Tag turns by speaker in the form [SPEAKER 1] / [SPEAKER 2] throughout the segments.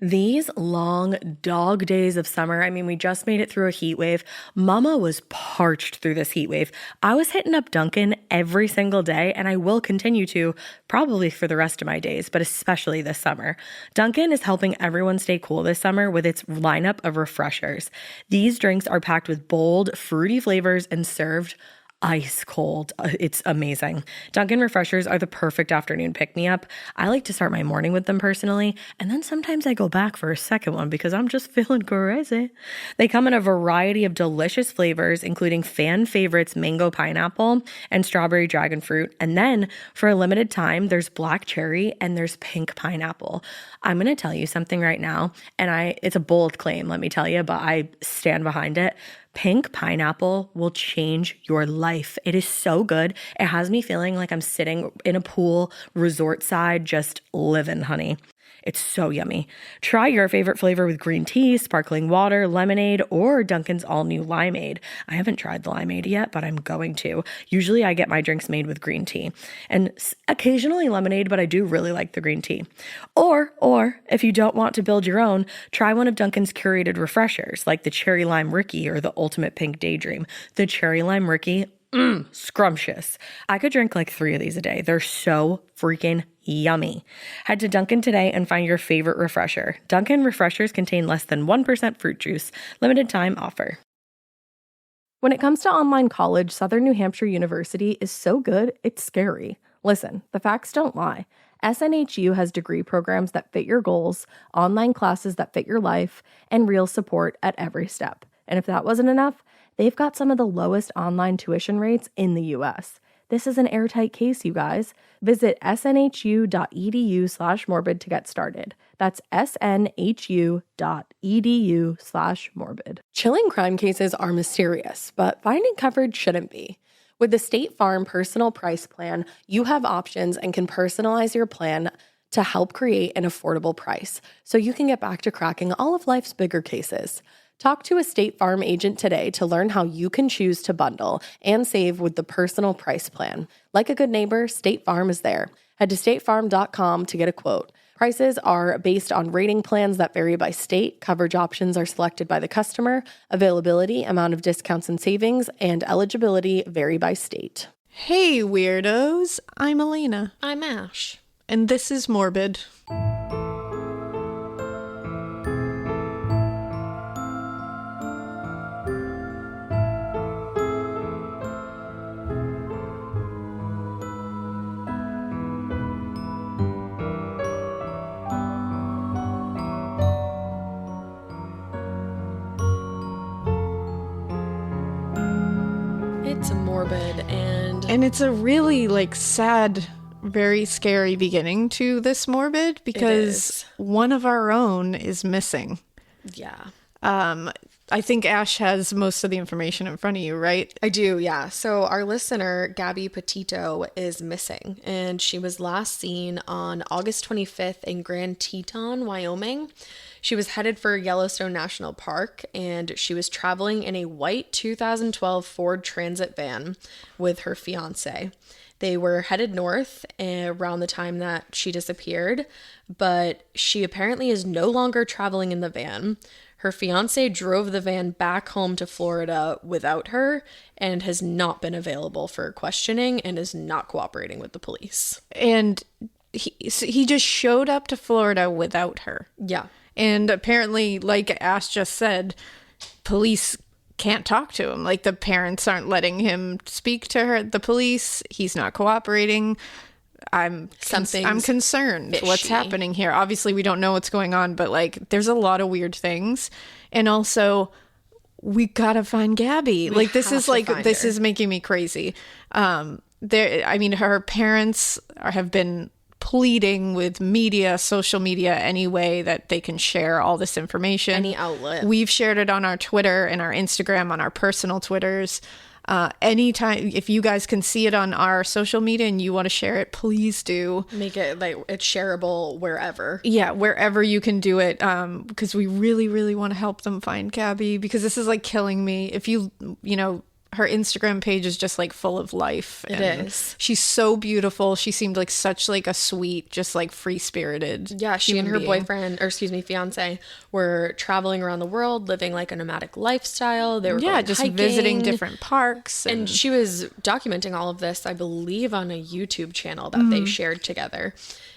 [SPEAKER 1] These long dog days of summer, I mean, we just made it through a heat wave. Mama was parched through this heat wave. I was hitting up Dunkin' every single day, and I will continue to probably for the rest of my days, but especially this summer. Dunkin' is helping everyone stay cool this summer with its lineup of refreshers. These drinks are packed with bold, fruity flavors and served ice cold. It's amazing. Dunkin' refreshers are the perfect afternoon pick-me-up. I like to start my morning with them personally, and then sometimes I go back for a second one because I'm just feeling crazy. They come in a variety of delicious flavors, including fan favorites mango pineapple and strawberry dragon fruit. And then for a limited time, there's black cherry and there's pink pineapple. I'm going to tell you something right now, and it's a bold claim, let me tell you, but I stand behind it. Pink pineapple will change your life. It is so good. It has me feeling like I'm sitting in a pool, resort side, just living, honey. It's so yummy. Try your favorite flavor with green tea, sparkling water, lemonade, or Dunkin's all-new limeade. I haven't tried the limeade yet, but I'm going to. Usually I get my drinks made with green tea and occasionally lemonade, but I do really like the green tea. Or if you don't want to build your own, try one of Dunkin's curated refreshers like the Cherry Lime Ricky or the Ultimate Pink Daydream. The Cherry Lime Ricky, scrumptious. I could drink like 3 of these a day. They're so freaking yummy. Head to Dunkin' today and find your favorite refresher. Dunkin' refreshers contain less than 1% fruit juice. Limited time offer. When it comes to online college, Southern New Hampshire University is so good, it's scary. Listen, the facts don't lie. SNHU has degree programs that fit your goals, online classes that fit your life, and real support at every step. And if that wasn't enough, they've got some of the lowest online tuition rates in the U.S. This is an airtight case, you guys. Visit snhu.edu/morbid to get started. That's snhu.edu/morbid. Chilling crime cases are mysterious, but finding coverage shouldn't be. With the State Farm Personal Price Plan, you have options and can personalize your plan to help create an affordable price so you can get back to cracking all of life's bigger cases. Talk to a State Farm agent today to learn how you can choose to bundle and save with the Personal Price Plan. Like a good neighbor, State Farm is there. Head to statefarm.com to get a quote. Prices are based on rating plans that vary by state. Coverage options are selected by the customer. Availability, amount of discounts and savings, and eligibility vary by state.
[SPEAKER 2] Hey, weirdos. I'm Alaina.
[SPEAKER 3] I'm Ash.
[SPEAKER 2] And this is Morbid.
[SPEAKER 3] It's morbid
[SPEAKER 2] And it's a really, sad, very scary beginning to this Morbid because one of our own is missing.
[SPEAKER 3] Yeah.
[SPEAKER 2] I think Ash has most of the information in front of you, right?
[SPEAKER 3] I do, yeah. So our listener, Gabby Petito, is missing, and she was last seen on August 25th in Grand Teton, Wyoming. She was headed for Yellowstone National Park, and she was traveling in a white 2012 Ford Transit van with her fiance. They were headed north around the time that she disappeared, but she apparently is no longer traveling in the van. Her fiance drove the van back home to Florida without her and has not been available for questioning and is not cooperating with the police.
[SPEAKER 2] And he just showed up to Florida without her.
[SPEAKER 3] Yeah.
[SPEAKER 2] And apparently, like Ash just said, police can't talk to him. Like, the parents aren't letting him speak to the police. He's not cooperating. I'm concerned
[SPEAKER 3] fishy.
[SPEAKER 2] What's happening here. Obviously, we don't know what's going on, but there's a lot of weird things. And also, we gotta find Gabby. This is making me crazy. Her parents have been pleading with media, social media, any way that they can share all this information.
[SPEAKER 3] Any outlet.
[SPEAKER 2] We've shared it on our Twitter and our Instagram, on our personal Twitters. Anytime, if you guys can see it on our social media and you want to share it, please do.
[SPEAKER 3] Make it it's shareable wherever.
[SPEAKER 2] Yeah, wherever you can do it. Because we really, really want to help them find Gabby, because this is killing me. If you her Instagram page is just like full of life.
[SPEAKER 3] It is.
[SPEAKER 2] She's so beautiful. She seemed like such like a sweet, just like free-spirited.
[SPEAKER 3] Yeah, she and her
[SPEAKER 2] human being.
[SPEAKER 3] boyfriend, or excuse me, fiance, were traveling around the world, living like a nomadic lifestyle. They were going
[SPEAKER 2] just
[SPEAKER 3] hiking,
[SPEAKER 2] visiting different parks.
[SPEAKER 3] and she was documenting all of this, I believe, on a YouTube channel that they shared together.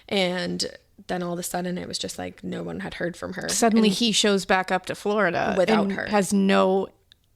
[SPEAKER 3] And then all of a sudden it was just like no one had heard from her.
[SPEAKER 2] Suddenly he shows back up to Florida
[SPEAKER 3] Without
[SPEAKER 2] and
[SPEAKER 3] her.
[SPEAKER 2] has no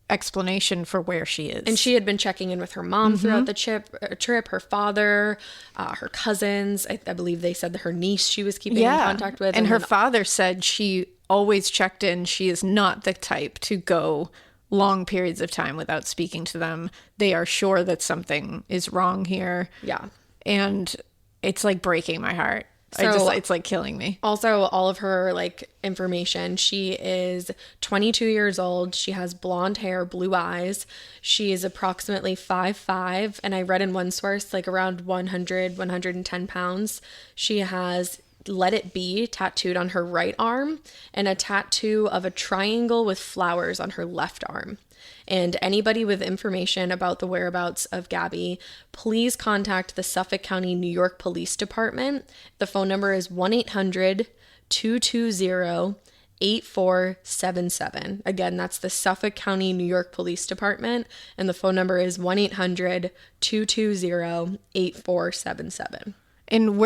[SPEAKER 2] explanation for where she is.
[SPEAKER 3] And she had been checking in with her mom throughout the trip, her father, her cousins. I believe they said that her niece she was keeping in contact with.
[SPEAKER 2] And her
[SPEAKER 3] then
[SPEAKER 2] father said she always checked in. She is not the type to go long periods of time without speaking to them. They are sure that something is wrong here.
[SPEAKER 3] Yeah.
[SPEAKER 2] And it's like breaking my heart. It's like killing me.
[SPEAKER 3] Also, all of her like information. She is 22 years old. She has blonde hair, blue eyes. She is approximately 5'5", and I read in one source like around 110 pounds. She has "Let It Be" tattooed on her right arm and a tattoo of a triangle with flowers on her left arm. And anybody with information about the whereabouts of Gabby, please contact the Suffolk County, New York Police Department. The phone number is 1-800-220-8477. Again, that's the Suffolk County, New York Police Department. And the phone number is 1-800-220-8477.
[SPEAKER 2] And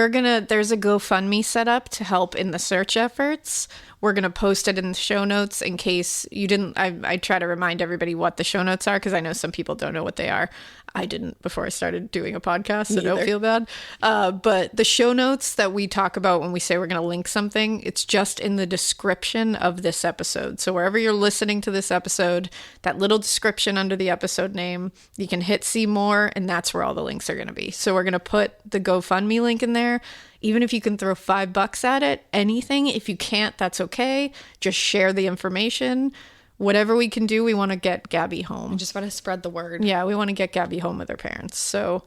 [SPEAKER 2] there's a GoFundMe set up to help in the search efforts. We're going to post it in the show notes in case you didn't. I try to remind everybody what the show notes are because I know some people don't know what they are. I didn't before I started doing a podcast, so don't feel bad. But the show notes that we talk about when we say we're going to link something, it's just in the description of this episode. So wherever you're listening to this episode, that little description under the episode name, you can hit see more, and that's where all the links are going to be. So we're going to put the GoFundMe link in there. Even if you can throw $5 at it, anything. If you can't, that's okay. Just share the information. Whatever we can do, we want to get Gabby home.
[SPEAKER 3] I just want to spread the word.
[SPEAKER 2] Yeah, we want to get Gabby home with her parents. So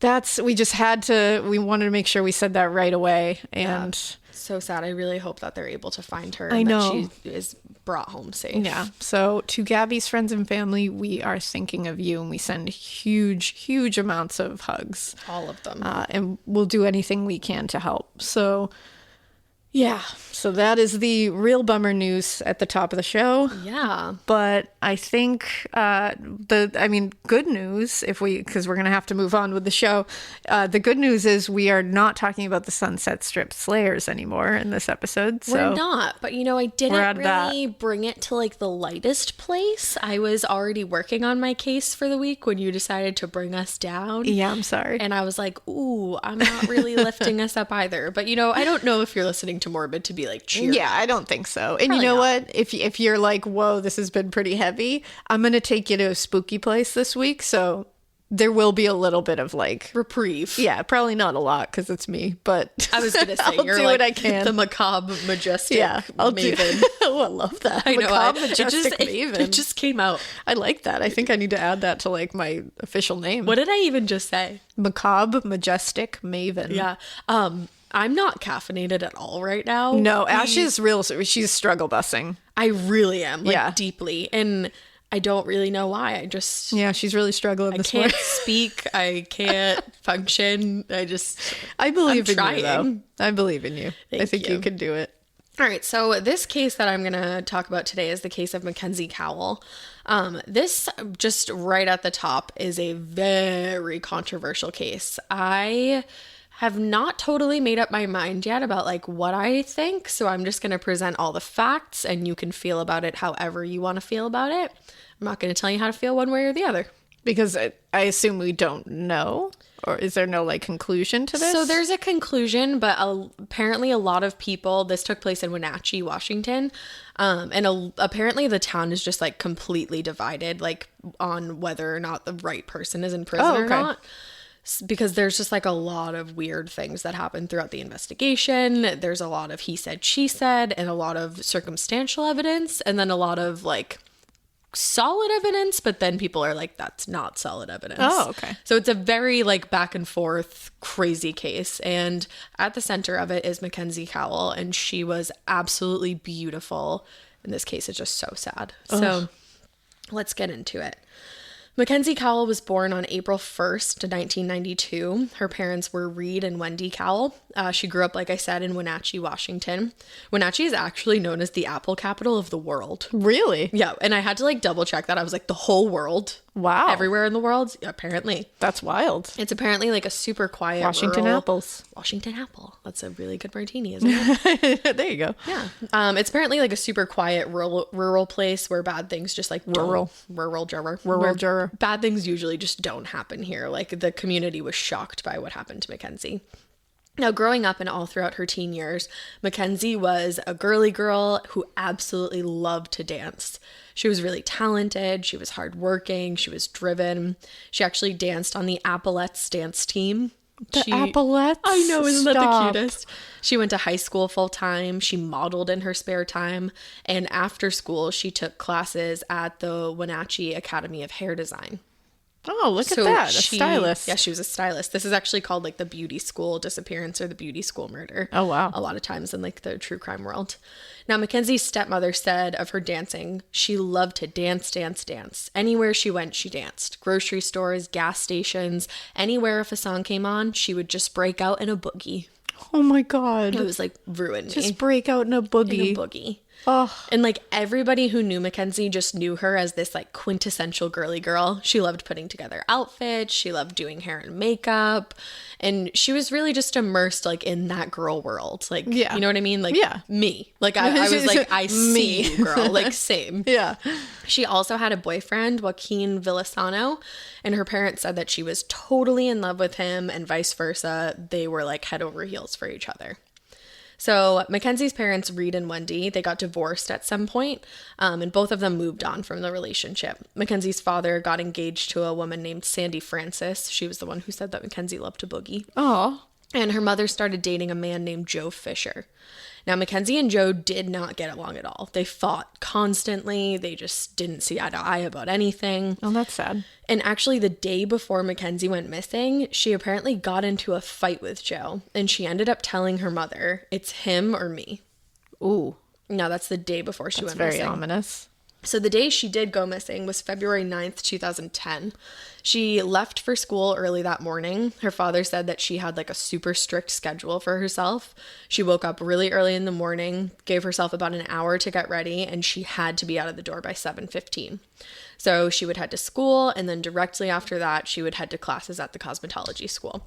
[SPEAKER 2] we wanted to make sure we said that right away. And
[SPEAKER 3] so sad. I really hope that they're able to find her.
[SPEAKER 2] I know.
[SPEAKER 3] That she is brought home safe.
[SPEAKER 2] Yeah. So to Gabby's friends and family, we are thinking of you and we send huge, huge amounts of hugs.
[SPEAKER 3] All of them.
[SPEAKER 2] And we'll do anything we can to help. So yeah, so that is the real bummer news at the top of the show.
[SPEAKER 3] Yeah.
[SPEAKER 2] But I think good news, because we're going to have to move on with the show. The good news is we are not talking about the Sunset Strip Slayers anymore in this episode. So
[SPEAKER 3] we're not, but I didn't really bring it to like the lightest place. I was already working on my case for the week when you decided to bring us down.
[SPEAKER 2] Yeah, I'm sorry.
[SPEAKER 3] And I was like, ooh, I'm not really lifting us up either. But I don't know if you're listening to Morbid to be like cheer.
[SPEAKER 2] Yeah, I don't think so. And
[SPEAKER 3] Probably
[SPEAKER 2] you know
[SPEAKER 3] not.
[SPEAKER 2] what? If you're like, whoa, this has been pretty heavy, I'm going to take you to a spooky place this week. So there will be a little bit of like
[SPEAKER 3] reprieve.
[SPEAKER 2] Yeah, probably not a lot because it's me, but
[SPEAKER 3] I was gonna say
[SPEAKER 2] I'll
[SPEAKER 3] you're
[SPEAKER 2] do
[SPEAKER 3] like
[SPEAKER 2] what I can.
[SPEAKER 3] the macabre majestic
[SPEAKER 2] I'll
[SPEAKER 3] maven.
[SPEAKER 2] Oh, I love that.
[SPEAKER 3] I know.
[SPEAKER 2] Macabre majestic maven.
[SPEAKER 3] It just came out.
[SPEAKER 2] I like that. I think I need to add that to like my official name.
[SPEAKER 3] What did I even just say?
[SPEAKER 2] Macabre majestic maven.
[SPEAKER 3] Yeah. I'm not caffeinated at all right now.
[SPEAKER 2] No, Ash is real. She's struggle busing.
[SPEAKER 3] I really am. Like,
[SPEAKER 2] Yeah.
[SPEAKER 3] deeply. And I don't really know why.
[SPEAKER 2] Yeah, she's really struggling
[SPEAKER 3] I
[SPEAKER 2] this
[SPEAKER 3] can't
[SPEAKER 2] morning.
[SPEAKER 3] speak. I can't function.
[SPEAKER 2] I believe
[SPEAKER 3] I'm
[SPEAKER 2] in you, though. I believe in you. I think you can do it.
[SPEAKER 3] All right, so this case that I'm going to talk about today is the case of Mackenzie Cowell. This, just right at the top, is a very controversial case. I have not totally made up my mind yet about like what I think, so I'm just going to present all the facts and you can feel about it however you want to feel about it. I'm not going to tell you how to feel one way or the other.
[SPEAKER 2] Because I assume we don't know, or is there no like conclusion to this?
[SPEAKER 3] So there's a conclusion, but apparently a lot of people, this took place in Wenatchee, Washington, and apparently the town is just like completely divided, like on whether or not the right person is in prison or not. Because there's just like a lot of weird things that happen throughout the investigation. There's a lot of he said, she said, and a lot of circumstantial evidence, and then a lot of like solid evidence, but then people are like, that's not solid evidence.
[SPEAKER 2] Oh, okay.
[SPEAKER 3] So it's a very like back and forth crazy case. And at the center of it is Mackenzie Cowell, and she was absolutely beautiful. And this case is just so sad. So let's get into it. Mackenzie Cowell was born on April 1st, 1992. Her parents were Reed and Wendy Cowell. She grew up, like I said, in Wenatchee, Washington. Wenatchee is actually known as the apple capital of the world.
[SPEAKER 2] Really?
[SPEAKER 3] Yeah, and I had to like double check that. I was like, the whole world?
[SPEAKER 2] Wow.
[SPEAKER 3] Everywhere in the world? Yeah, apparently.
[SPEAKER 2] That's wild.
[SPEAKER 3] It's apparently like a super quiet
[SPEAKER 2] Washington
[SPEAKER 3] rural...
[SPEAKER 2] apples.
[SPEAKER 3] Washington apple. That's a really good martini, isn't it?
[SPEAKER 2] There you go.
[SPEAKER 3] Yeah. It's apparently like a super quiet rural place where bad things just like
[SPEAKER 2] Rural
[SPEAKER 3] where bad things usually just don't happen here. Like the community was shocked by what happened to Mackenzie. Now, growing up and all throughout her teen years, Mackenzie was a girly girl who absolutely loved to dance. She was really talented. She was hardworking. She was driven. She actually danced on the Applettes dance team.
[SPEAKER 2] Applettes?
[SPEAKER 3] I know, isn't that the cutest? She went to high school full time. She modeled in her spare time. And after school, she took classes at the Wenatchee Academy of Hair Design.
[SPEAKER 2] Oh, look at that. A stylist.
[SPEAKER 3] Yeah, she was a stylist. This is actually called like the beauty school disappearance or the beauty school murder.
[SPEAKER 2] Oh, wow.
[SPEAKER 3] A lot of times in like the true crime world. Now, Mackenzie's stepmother said of her dancing, she loved to dance, dance, dance. Anywhere she went, she danced. Grocery stores, gas stations, anywhere if a song came on, she would just break out in a boogie.
[SPEAKER 2] Oh my God.
[SPEAKER 3] It was like ruined me.
[SPEAKER 2] Just break out in a boogie.
[SPEAKER 3] In a boogie.
[SPEAKER 2] Oh.
[SPEAKER 3] And like everybody who knew Mackenzie just knew her as this like quintessential girly girl. She loved putting together outfits. She loved doing hair and makeup. And she was really just immersed like in that girl world. Like,
[SPEAKER 2] yeah.
[SPEAKER 3] You know what I mean? Like me. Like I was like, I see you, girl. Like same.
[SPEAKER 2] Yeah.
[SPEAKER 3] She also had a boyfriend, Joaquin Villasano, and her parents said that she was totally in love with him and vice versa. They were like head over heels for each other. So Mackenzie's parents, Reed and Wendy, they got divorced at some point, and both of them moved on from the relationship. Mackenzie's father got engaged to a woman named Sandy Francis. She was the one who said that Mackenzie loved to boogie.
[SPEAKER 2] Oh.
[SPEAKER 3] And her mother started dating a man named Joe Fisher. Now, Mackenzie and Joe did not get along at all. They fought constantly. They just didn't see eye to eye about anything.
[SPEAKER 2] Oh, that's sad.
[SPEAKER 3] And actually, the day before Mackenzie went missing, she apparently got into a fight with Joe. And she ended up telling her mother, it's him or me.
[SPEAKER 2] Ooh.
[SPEAKER 3] No, that's the day before she went
[SPEAKER 2] That's
[SPEAKER 3] missing.
[SPEAKER 2] very ominous.
[SPEAKER 3] So the day she did go missing was February 9th, 2010. She left for school early that morning. Her father said that she had like a super strict schedule for herself. She woke up really early in the morning, gave herself about an hour to get ready, and she had to be out of the door by 7:15. So she would head to school, and then directly after that, she would head to classes at the cosmetology school.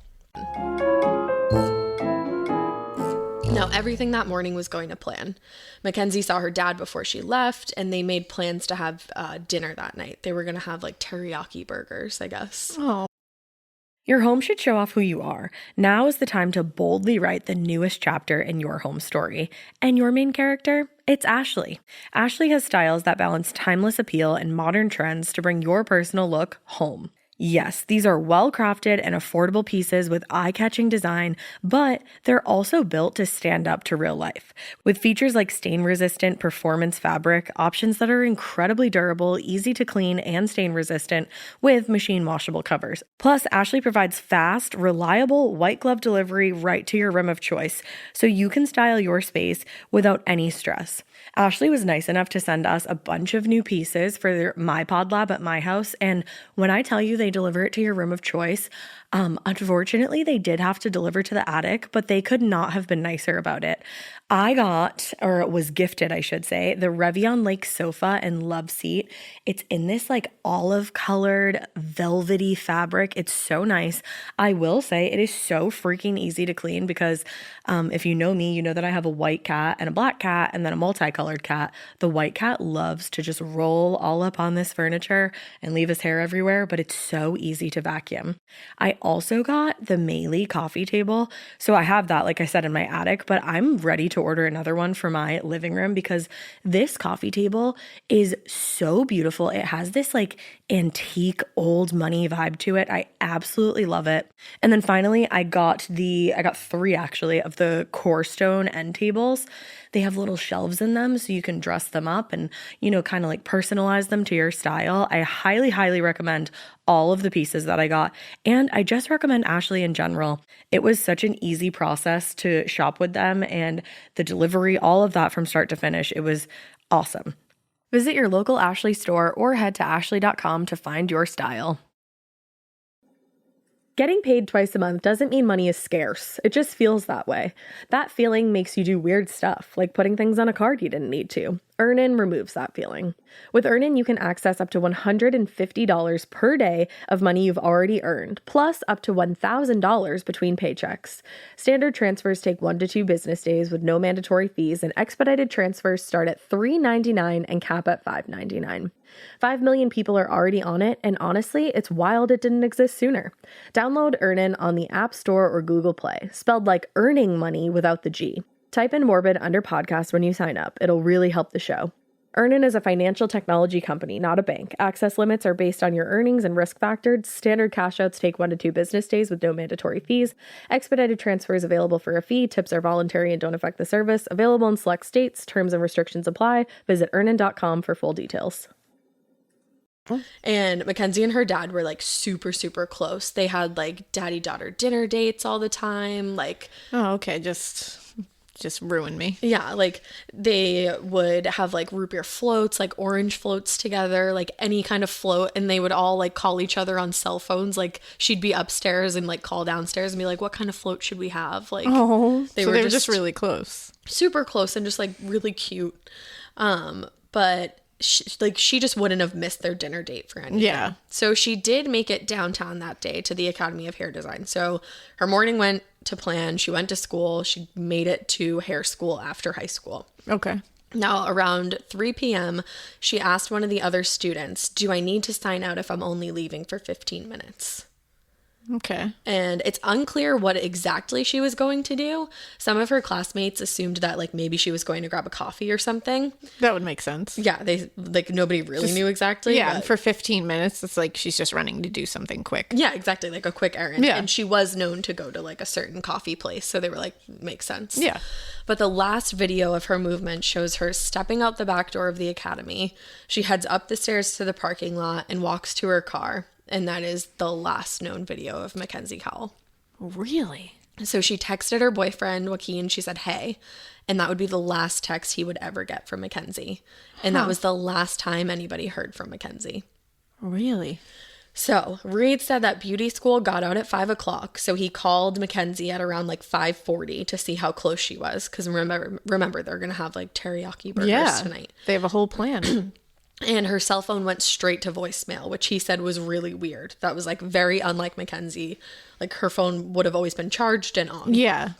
[SPEAKER 3] Now, everything that morning was going to plan. Mackenzie saw her dad before she left, and they made plans to have dinner that night. They were going to have like teriyaki burgers, I guess.
[SPEAKER 2] Oh.
[SPEAKER 1] Your home should show off who you are. Now is the time to boldly write the newest chapter in your home story. And your main character? It's Ashley. Ashley has styles that balance timeless appeal and modern trends to bring your personal look home. Yes, these are well-crafted and affordable pieces with eye-catching design, but they're also built to stand up to real life. With features like stain-resistant performance fabric, options that are incredibly durable, easy to clean, and stain-resistant with machine-washable covers. Plus, Ashley provides fast, reliable, white-glove delivery right to your room of choice, so you can style your space without any stress. Ashley was nice enough to send us a bunch of new pieces for my pod lab at my house, and when I tell you they deliver it to your room of choice, unfortunately they did have to deliver to the attic, but they could not have been nicer about it. I got, or was gifted, I should say, the Revion Lake sofa and love seat. It's in this like olive colored velvety fabric. It's so nice. I will say it is so freaking easy to clean because if you know me, you know that I have a white cat and a black cat and then a multicolored cat. The white cat loves to just roll all up on this furniture and leave his hair everywhere, but it's so easy to vacuum. I also got the Meili coffee table. So I have that, like I said, in my attic, but I'm ready to order another one for my living room because this coffee table is so beautiful. It has this like antique old money vibe to it. I absolutely love it. And then finally, I got three actually of the core stone end tables. They have little shelves in them so you can dress them up and, you know, kind of like personalize them to your style. I highly, highly recommend all of the pieces that I got. And I just recommend Ashley in general. It was such an easy process to shop with them and the delivery, all of that from start to finish. It was awesome. Visit your local Ashley store or head to ashley.com to find your style. Getting paid twice a month doesn't mean money is scarce. It just feels that way. That feeling makes you do weird stuff, like putting things on a card you didn't need to. Earnin removes that feeling. With Earnin, you can access up to $150 per day of money you've already earned, plus up to $1,000 between paychecks. Standard transfers take 1 to 2 business days with no mandatory fees, and expedited transfers start at $3.99 and cap at $5.99. 5 million people are already on it, and honestly, it's wild it didn't exist sooner. Download Earnin on the App Store or Google Play, spelled like earning money without the G. Type in Morbid under podcast when you sign up. It'll really help the show. Earnin is a financial technology company, not a bank. Access limits are based on your earnings and risk factored. Standard cash outs take 1 to 2 business days with no mandatory fees. Expedited transfers available for a fee. Tips are voluntary and don't affect the service. Available in select states. Terms and restrictions apply. Visit earnin.com for full details.
[SPEAKER 3] And Mackenzie and her dad were like super, super close. They had like daddy-daughter dinner dates all the time. Like,
[SPEAKER 2] oh, okay, just ruin me.
[SPEAKER 3] Yeah, like they would have like root beer floats, like orange floats together, like any kind of float, and they would all like call each other on cell phones. Like she'd be upstairs and like call downstairs and be like, what kind of float should we have? Like,
[SPEAKER 2] they were just really close.
[SPEAKER 3] Super close and just like really cute. But she just wouldn't have missed their dinner date for anything.
[SPEAKER 2] Yeah.
[SPEAKER 3] So she did make it downtown that day to the Academy of Hair Design. So her morning went to plan. She went to school. She made it to hair school after high school.
[SPEAKER 2] Okay.
[SPEAKER 3] Now, around 3 p.m., she asked one of the other students, do I need to sign out if I'm only leaving for 15 minutes?
[SPEAKER 2] Okay.
[SPEAKER 3] And it's unclear what exactly she was going to do. Some of her classmates assumed that like maybe she was going to grab a coffee or something.
[SPEAKER 2] That would make sense.
[SPEAKER 3] Yeah, they like nobody really knew exactly.
[SPEAKER 2] Yeah, for 15 minutes, it's like she's just running to do something quick.
[SPEAKER 3] Yeah, exactly, like a quick errand.
[SPEAKER 2] Yeah.
[SPEAKER 3] And she was known to go to like a certain coffee place, so they were like, makes sense.
[SPEAKER 2] Yeah.
[SPEAKER 3] But the last video of her movement shows her stepping out the back door of the academy. She heads up the stairs to the parking lot and walks to her car. And that is the last known video of Mackenzie Cowell.
[SPEAKER 2] Really?
[SPEAKER 3] So she texted her boyfriend, Joaquin. She said, hey. And that would be the last text he would ever get from Mackenzie. And that was the last time anybody heard from Mackenzie.
[SPEAKER 2] Really?
[SPEAKER 3] So Reed said that beauty school got out at 5 o'clock. So he called Mackenzie at around like 5:40 to see how close she was. Because remember, they're going to have like teriyaki burgers tonight.
[SPEAKER 2] They have a whole plan.
[SPEAKER 3] And her cell phone went straight to voicemail, which he said was really weird. That was like very unlike Mackenzie. Like her phone would have always been charged and on.
[SPEAKER 2] Yeah.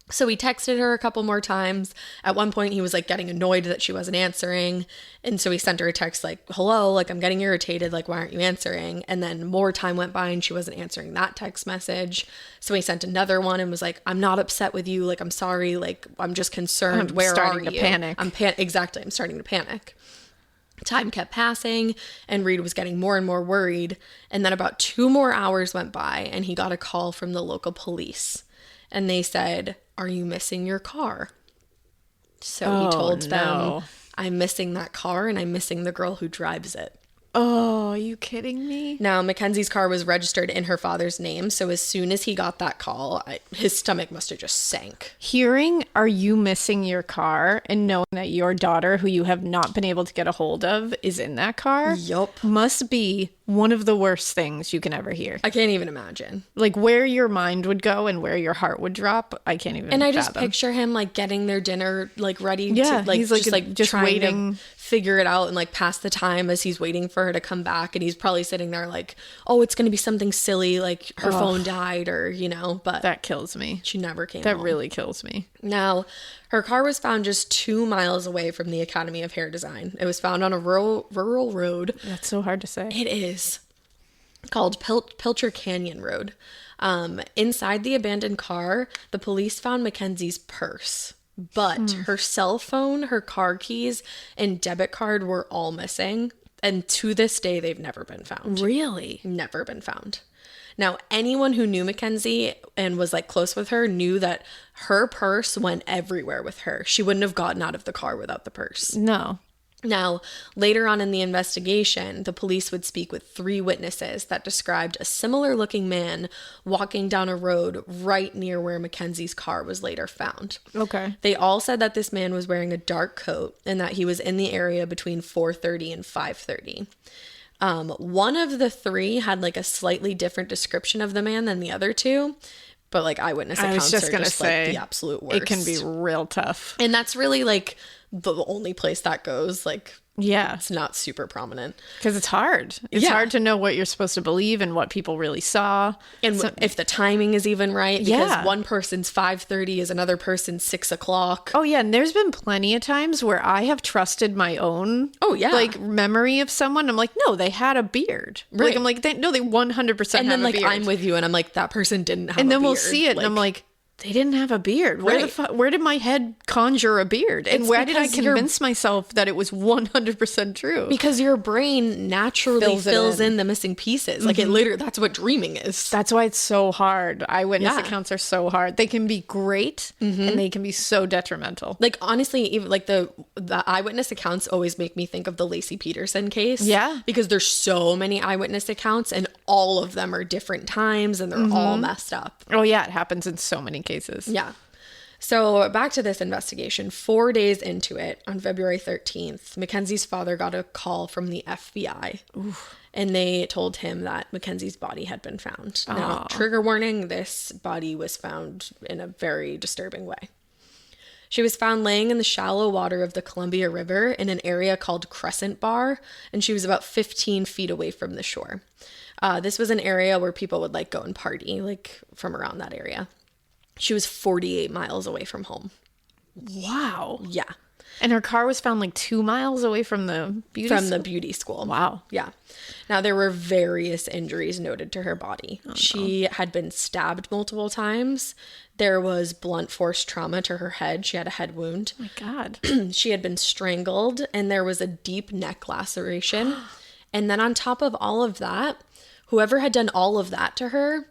[SPEAKER 3] So he texted her a couple more times. At one point he was like getting annoyed that she wasn't answering. And so he sent her a text like, hello, like I'm getting irritated. Like, why aren't you answering? And then more time went by and she wasn't answering that text message. So he sent another one and was like, I'm not upset with you. Like, I'm sorry. Like, I'm just concerned. Where are you?
[SPEAKER 2] I'm starting to panic.
[SPEAKER 3] Exactly. I'm starting to panic. Time kept passing and Reed was getting more and more worried. And then about 2 more hours went by and he got a call from the local police. And they said, are you missing your car? So he told them, I'm missing that car and I'm missing the girl who drives it.
[SPEAKER 2] Oh, are you kidding me?
[SPEAKER 3] Now, Mackenzie's car was registered in her father's name. So as soon as he got that call, his stomach must have just sank.
[SPEAKER 2] Hearing, are you missing your car? And knowing that your daughter, who you have not been able to get a hold of, is in that car.
[SPEAKER 3] Yup.
[SPEAKER 2] Must be one of the worst things you can ever hear.
[SPEAKER 3] I can't even imagine.
[SPEAKER 2] Like where your mind would go and where your heart would drop. I can't even
[SPEAKER 3] And I just
[SPEAKER 2] fathom.
[SPEAKER 3] picture him like getting their dinner like ready
[SPEAKER 2] Yeah,
[SPEAKER 3] to like
[SPEAKER 2] he's just
[SPEAKER 3] trying
[SPEAKER 2] waiting.
[SPEAKER 3] to figure it out and like pass the time as he's waiting for her to come back, and he's probably sitting there like, oh, it's gonna be something silly like her phone died or but
[SPEAKER 2] That kills me.
[SPEAKER 3] she never came
[SPEAKER 2] That
[SPEAKER 3] home.
[SPEAKER 2] really kills me.
[SPEAKER 3] Now, her car was found just 2 miles away from the Academy of Hair Design. It was found on a rural road.
[SPEAKER 2] That's so hard to say.
[SPEAKER 3] It is called Pilcher Canyon Road. Inside the abandoned car, the police found Mackenzie's purse, but her cell phone, her car keys, and debit card were all missing. And to this day, they've never been found.
[SPEAKER 2] Really?
[SPEAKER 3] Never been found. Now, anyone who knew Mackenzie and was like close with her knew that her purse went everywhere with her. She wouldn't have gotten out of the car without the purse.
[SPEAKER 2] No.
[SPEAKER 3] Now, later on in the investigation, the police would speak with 3 witnesses that described a similar-looking man walking down a road right near where Mackenzie's car was later found.
[SPEAKER 2] Okay.
[SPEAKER 3] They all said that this man was wearing a dark coat and that he was in the area between 4:30 and 5:30. One of the 3 had like a slightly different description of the man than the other 2, but like eyewitness accounts are just like the absolute worst.
[SPEAKER 2] It can be real tough.
[SPEAKER 3] And that's really like the only place that goes. Like,
[SPEAKER 2] Yeah.
[SPEAKER 3] it's not super prominent.
[SPEAKER 2] Because it's hard. It's hard to know what you're supposed to believe and what people really saw.
[SPEAKER 3] And if the timing is even right, because
[SPEAKER 2] Yeah.
[SPEAKER 3] one person's 5:30 is another person's 6 o'clock.
[SPEAKER 2] Oh, yeah. And there's been plenty of times where I have trusted my own like memory of someone. I'm like, no, they had a beard.
[SPEAKER 3] Right.
[SPEAKER 2] Like, I'm like, they 100%
[SPEAKER 3] And then
[SPEAKER 2] have
[SPEAKER 3] like
[SPEAKER 2] a beard.
[SPEAKER 3] I'm with you and I'm like, that person didn't have a beard.
[SPEAKER 2] And then we'll see it and I'm like, they didn't have a beard. Where did my head conjure a beard? And where did I convince myself that it was 100% true?
[SPEAKER 3] because your brain naturally fills in the missing pieces. Like it literally, that's what dreaming is.
[SPEAKER 2] That's why it's so hard. Eyewitness accounts are so hard. They can be great and they can be so detrimental.
[SPEAKER 3] Like honestly, even like the eyewitness accounts always make me think of the Lacey Peterson case.
[SPEAKER 2] Yeah.
[SPEAKER 3] Because there's so many eyewitness accounts and all of them are different times and they're all messed up.
[SPEAKER 2] Oh, yeah. It happens in so many cases.
[SPEAKER 3] Yeah. So back to this investigation. 4 days into it, on February 13th, Mackenzie's father got a call from the FBI. Oof. And they told him that Mackenzie's body had been found. Now, trigger warning, this body was found in a very disturbing way. She was found laying in the shallow water of the Columbia River in an area called Crescent Bar, and she was about 15 feet away from the shore. This was an area where people would like go and party, like from around that area. She was 48 miles away from home.
[SPEAKER 2] Wow.
[SPEAKER 3] Yeah.
[SPEAKER 2] And her car was found like 2 miles away from the
[SPEAKER 3] beauty school.
[SPEAKER 2] Wow.
[SPEAKER 3] Yeah. Now, there were various injuries noted to her body. She had been stabbed multiple times. There was blunt force trauma to her head. She had a head wound.
[SPEAKER 2] Oh my God.
[SPEAKER 3] She had been strangled, and there was a deep neck laceration. And then on top of all of that, whoever had done all of that to her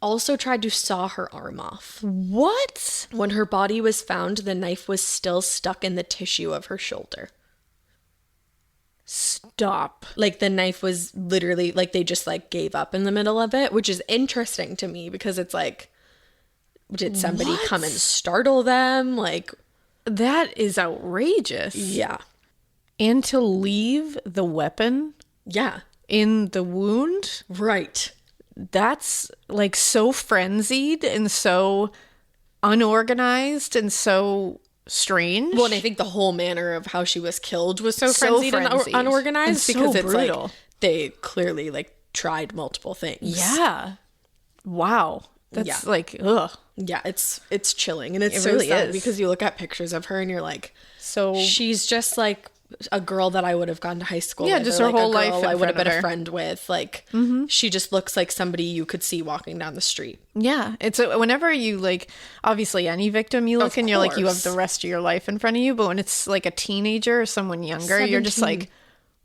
[SPEAKER 3] also tried to saw her arm off.
[SPEAKER 2] What?
[SPEAKER 3] When her body was found, the knife was still stuck in the tissue of her shoulder.
[SPEAKER 2] Stop.
[SPEAKER 3] Like the knife was literally like they just like gave up in the middle of it, which is interesting to me because it's like, did somebody come and startle them? Like,
[SPEAKER 2] that is outrageous.
[SPEAKER 3] yeah.
[SPEAKER 2] And to leave the weapon
[SPEAKER 3] Yeah.
[SPEAKER 2] in the wound?
[SPEAKER 3] Right.
[SPEAKER 2] That's like so frenzied and so unorganized and so strange.
[SPEAKER 3] Well, and I think the whole manner of how she was killed was so frenzied and unorganized
[SPEAKER 2] and
[SPEAKER 3] because
[SPEAKER 2] so
[SPEAKER 3] it's
[SPEAKER 2] brutal.
[SPEAKER 3] like they clearly like tried multiple things.
[SPEAKER 2] Yeah. Wow. That's like, ugh.
[SPEAKER 3] Yeah, it's chilling and it's
[SPEAKER 2] It
[SPEAKER 3] so
[SPEAKER 2] really
[SPEAKER 3] sad
[SPEAKER 2] is.
[SPEAKER 3] because you look at pictures of her and you're like,
[SPEAKER 2] So
[SPEAKER 3] she's just like a girl that I would have gone to high school with.
[SPEAKER 2] just
[SPEAKER 3] or
[SPEAKER 2] her
[SPEAKER 3] like
[SPEAKER 2] whole
[SPEAKER 3] a girl
[SPEAKER 2] life in
[SPEAKER 3] I would have
[SPEAKER 2] front
[SPEAKER 3] been
[SPEAKER 2] of
[SPEAKER 3] a
[SPEAKER 2] her.
[SPEAKER 3] friend with. Like, she just looks like somebody you could see walking down the street.
[SPEAKER 2] yeah, it's whenever you like, obviously any victim you look
[SPEAKER 3] Of
[SPEAKER 2] and you're like, you have
[SPEAKER 3] course.
[SPEAKER 2] the rest of your life in front of you. But when it's like a teenager or someone younger, you're just
[SPEAKER 3] 17.
[SPEAKER 2] like,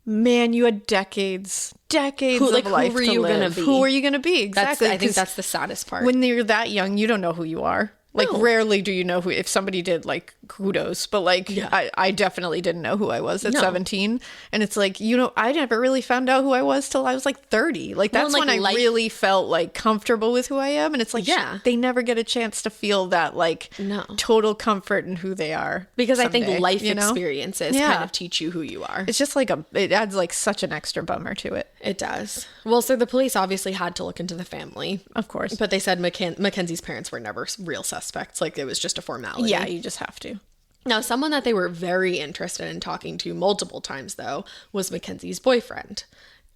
[SPEAKER 2] man, you had decades of life
[SPEAKER 3] who were
[SPEAKER 2] to
[SPEAKER 3] you
[SPEAKER 2] live.
[SPEAKER 3] gonna be?
[SPEAKER 2] Who are you going to be? Exactly.
[SPEAKER 3] I think
[SPEAKER 2] 'cause
[SPEAKER 3] that's the saddest part.
[SPEAKER 2] when you're that young, you don't know who you are. Like,
[SPEAKER 3] No.
[SPEAKER 2] rarely do you know who, if somebody did, like, kudos. But, like, I definitely didn't know who I was at 17. And it's like, I never really found out who I was till I was, like, 30. Like, that's
[SPEAKER 3] Well, and,
[SPEAKER 2] when I really felt, like, comfortable with who I am. And it's like, they never get a chance to feel that, like, total comfort in who they are.
[SPEAKER 3] Because I
[SPEAKER 2] someday,
[SPEAKER 3] think life
[SPEAKER 2] you know?
[SPEAKER 3] experiences kind of teach you who you are.
[SPEAKER 2] It's just like it adds, like, such an extra bummer to it.
[SPEAKER 3] It does. Well, so the police obviously had to look into the family.
[SPEAKER 2] Of course.
[SPEAKER 3] But they said Mackenzie's parents were never real suspects. Like, it was just a formality.
[SPEAKER 2] Yeah, you just have to.
[SPEAKER 3] Now, someone that they were very interested in talking to multiple times, though, was Mackenzie's boyfriend.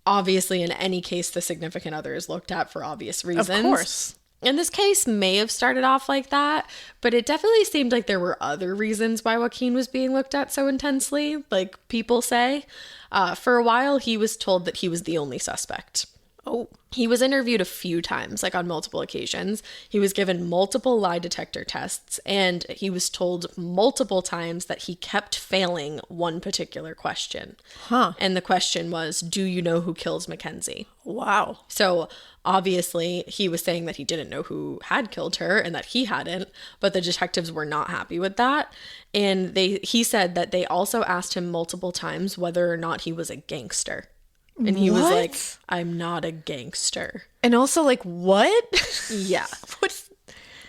[SPEAKER 3] Obviously, in any case, the significant other is looked at for obvious reasons.
[SPEAKER 2] Of course.
[SPEAKER 3] And this case may have started off like that, but it definitely seemed like there were other reasons why Joaquin was being looked at so intensely, like people say. For a while, he was told that he was the only suspect.
[SPEAKER 2] Oh.
[SPEAKER 3] He was interviewed a few times, like on multiple occasions. He was given multiple lie detector tests, and he was told multiple times that he kept failing one particular question.
[SPEAKER 2] Huh.
[SPEAKER 3] And the question was, do you know who killed Mackenzie?
[SPEAKER 2] Wow.
[SPEAKER 3] So obviously he was saying that he didn't know who had killed her and that he hadn't, but the detectives were not happy with that. And he said that they also asked him multiple times whether or not he was a gangster. And he was like, I'm not a gangster.
[SPEAKER 2] And also, like, what?
[SPEAKER 3] Yeah.
[SPEAKER 2] What?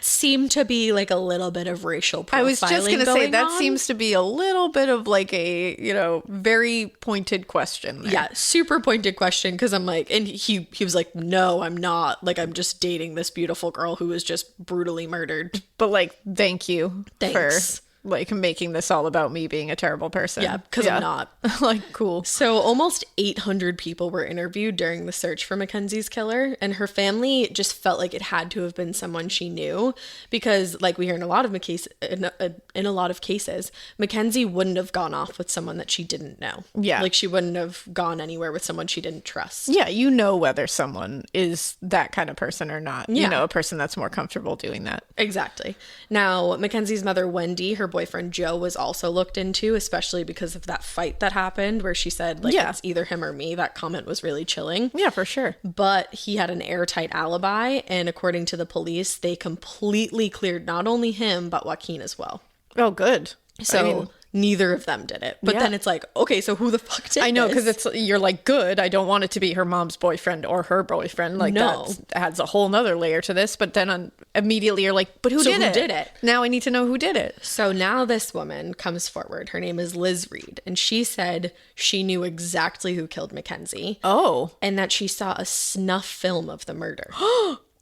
[SPEAKER 3] Seemed to be like a little bit of racial profiling.
[SPEAKER 2] I was just going to say that
[SPEAKER 3] on.
[SPEAKER 2] seems to be a little bit of like a, very pointed question there.
[SPEAKER 3] Yeah, super pointed question, because I'm like, and he was like, no, I'm not. Like, I'm just dating this beautiful girl who was just brutally murdered.
[SPEAKER 2] But like, thank you
[SPEAKER 3] Thanks.
[SPEAKER 2] for like making this all about me being a terrible person.
[SPEAKER 3] Yeah, because I'm not.
[SPEAKER 2] Like, cool.
[SPEAKER 3] So almost 800 people were interviewed during the search for Mackenzie's killer, and her family just felt like it had to have been someone she knew, because like we hear in a lot of in a lot of cases, Mackenzie wouldn't have gone off with someone that she didn't know.
[SPEAKER 2] Yeah.
[SPEAKER 3] Like she wouldn't have gone anywhere with someone she didn't trust.
[SPEAKER 2] Yeah, you know whether someone is that kind of person or not.
[SPEAKER 3] Yeah.
[SPEAKER 2] You know, a person that's more comfortable doing that.
[SPEAKER 3] Exactly. Now, Mackenzie's mother, Wendy, her boyfriend Joe was also looked into, especially because of that fight that happened where she said, like,
[SPEAKER 2] Yeah.
[SPEAKER 3] it's either him or me. That comment was really chilling.
[SPEAKER 2] Yeah, for sure.
[SPEAKER 3] But he had an airtight alibi, and according to the police, they completely cleared not only him, but Joaquin as well.
[SPEAKER 2] Oh, good.
[SPEAKER 3] So
[SPEAKER 2] I mean,
[SPEAKER 3] neither of them did it. But
[SPEAKER 2] Yeah.
[SPEAKER 3] then it's like, okay, so who the fuck did
[SPEAKER 2] I know,
[SPEAKER 3] this?
[SPEAKER 2] because you're like, good. I don't want it to be her mom's boyfriend or her boyfriend. Like,
[SPEAKER 3] No.
[SPEAKER 2] that adds a whole nother layer to this. But then immediately you're like, but who
[SPEAKER 3] So
[SPEAKER 2] did
[SPEAKER 3] who
[SPEAKER 2] it?
[SPEAKER 3] did it?
[SPEAKER 2] Now I need to know who did it.
[SPEAKER 3] So now this woman comes forward. Her name is Liz Reed, and she said she knew exactly who killed Mackenzie.
[SPEAKER 2] Oh.
[SPEAKER 3] And that she saw a snuff film of the murder.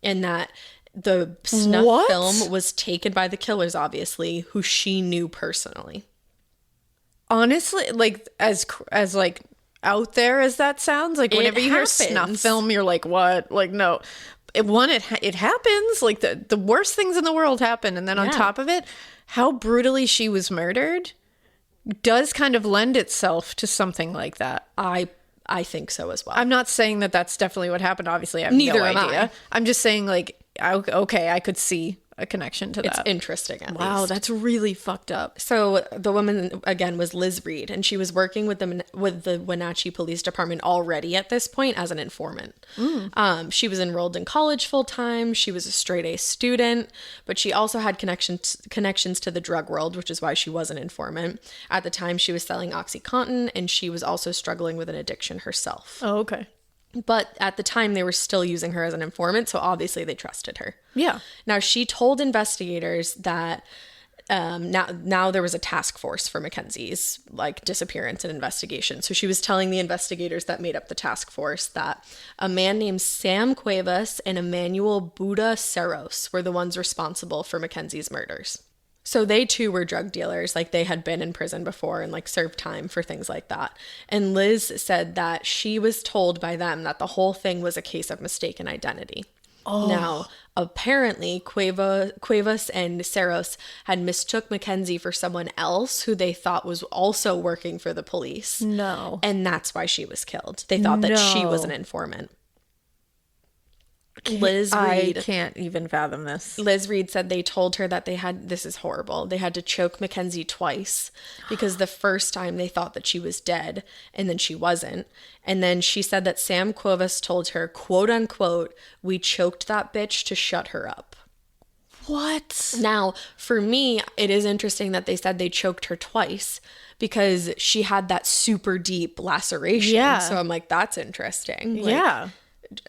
[SPEAKER 3] And that the snuff
[SPEAKER 2] What?
[SPEAKER 3] film was taken by the killers, obviously, who she knew personally.
[SPEAKER 2] Honestly, like, as like out there as that sounds, like, whenever you hear snuff
[SPEAKER 3] happens.
[SPEAKER 2] film, you're like, what? Like, no. It happens. Like, the worst things in the world happen. And then on
[SPEAKER 3] Yeah.
[SPEAKER 2] top of it, how brutally she was murdered does kind of lend itself to something like that.
[SPEAKER 3] I think so as well.
[SPEAKER 2] I'm not saying that that's definitely what happened. Obviously, I have
[SPEAKER 3] Neither
[SPEAKER 2] no
[SPEAKER 3] am I.
[SPEAKER 2] idea. I'm just saying, like, okay, I could see a connection to
[SPEAKER 3] It's
[SPEAKER 2] that.
[SPEAKER 3] interesting, at
[SPEAKER 2] Wow,
[SPEAKER 3] least.
[SPEAKER 2] that's really fucked up.
[SPEAKER 3] So the woman, again, was Liz Reed, and she was working with the Wenatchee Police Department already at this point as an informant. She was enrolled in college full-time. She was a straight-A student, but she also had connections to the drug world, which is why she was an informant. At the time, she was selling OxyContin, and she was also struggling with an addiction herself.
[SPEAKER 2] Oh, okay.
[SPEAKER 3] But at the time, they were still using her as an informant, so obviously they trusted her.
[SPEAKER 2] Yeah.
[SPEAKER 3] Now, she told investigators that now there was a task force for Mackenzie's like disappearance and investigation. So she was telling the investigators that made up the task force that a man named Sam Cuevas and Emmanuel Buda Sirois were the ones responsible for Mackenzie's murders. So they too were drug dealers, like they had been in prison before and like served time for things like that. And Liz said that she was told by them that the whole thing was a case of mistaken identity. Oh. Now, apparently, Cuevas and Sirois had mistook Mackenzie for someone else who they thought was also working for the police.
[SPEAKER 2] No.
[SPEAKER 3] And that's why she was killed. They thought that she was an informant. Liz Reed.
[SPEAKER 2] I can't even fathom this.
[SPEAKER 3] Liz Reed said they told her that this is horrible. They had to choke Mackenzie twice because the first time they thought that she was dead and then she wasn't. And then she said that Sam Cuevas told her, quote unquote, we choked that bitch to shut her up.
[SPEAKER 2] What?
[SPEAKER 3] Now, for me, it is interesting that they said they choked her twice because she had that super deep laceration.
[SPEAKER 2] Yeah.
[SPEAKER 3] So I'm like, that's interesting. Like,
[SPEAKER 2] Yeah.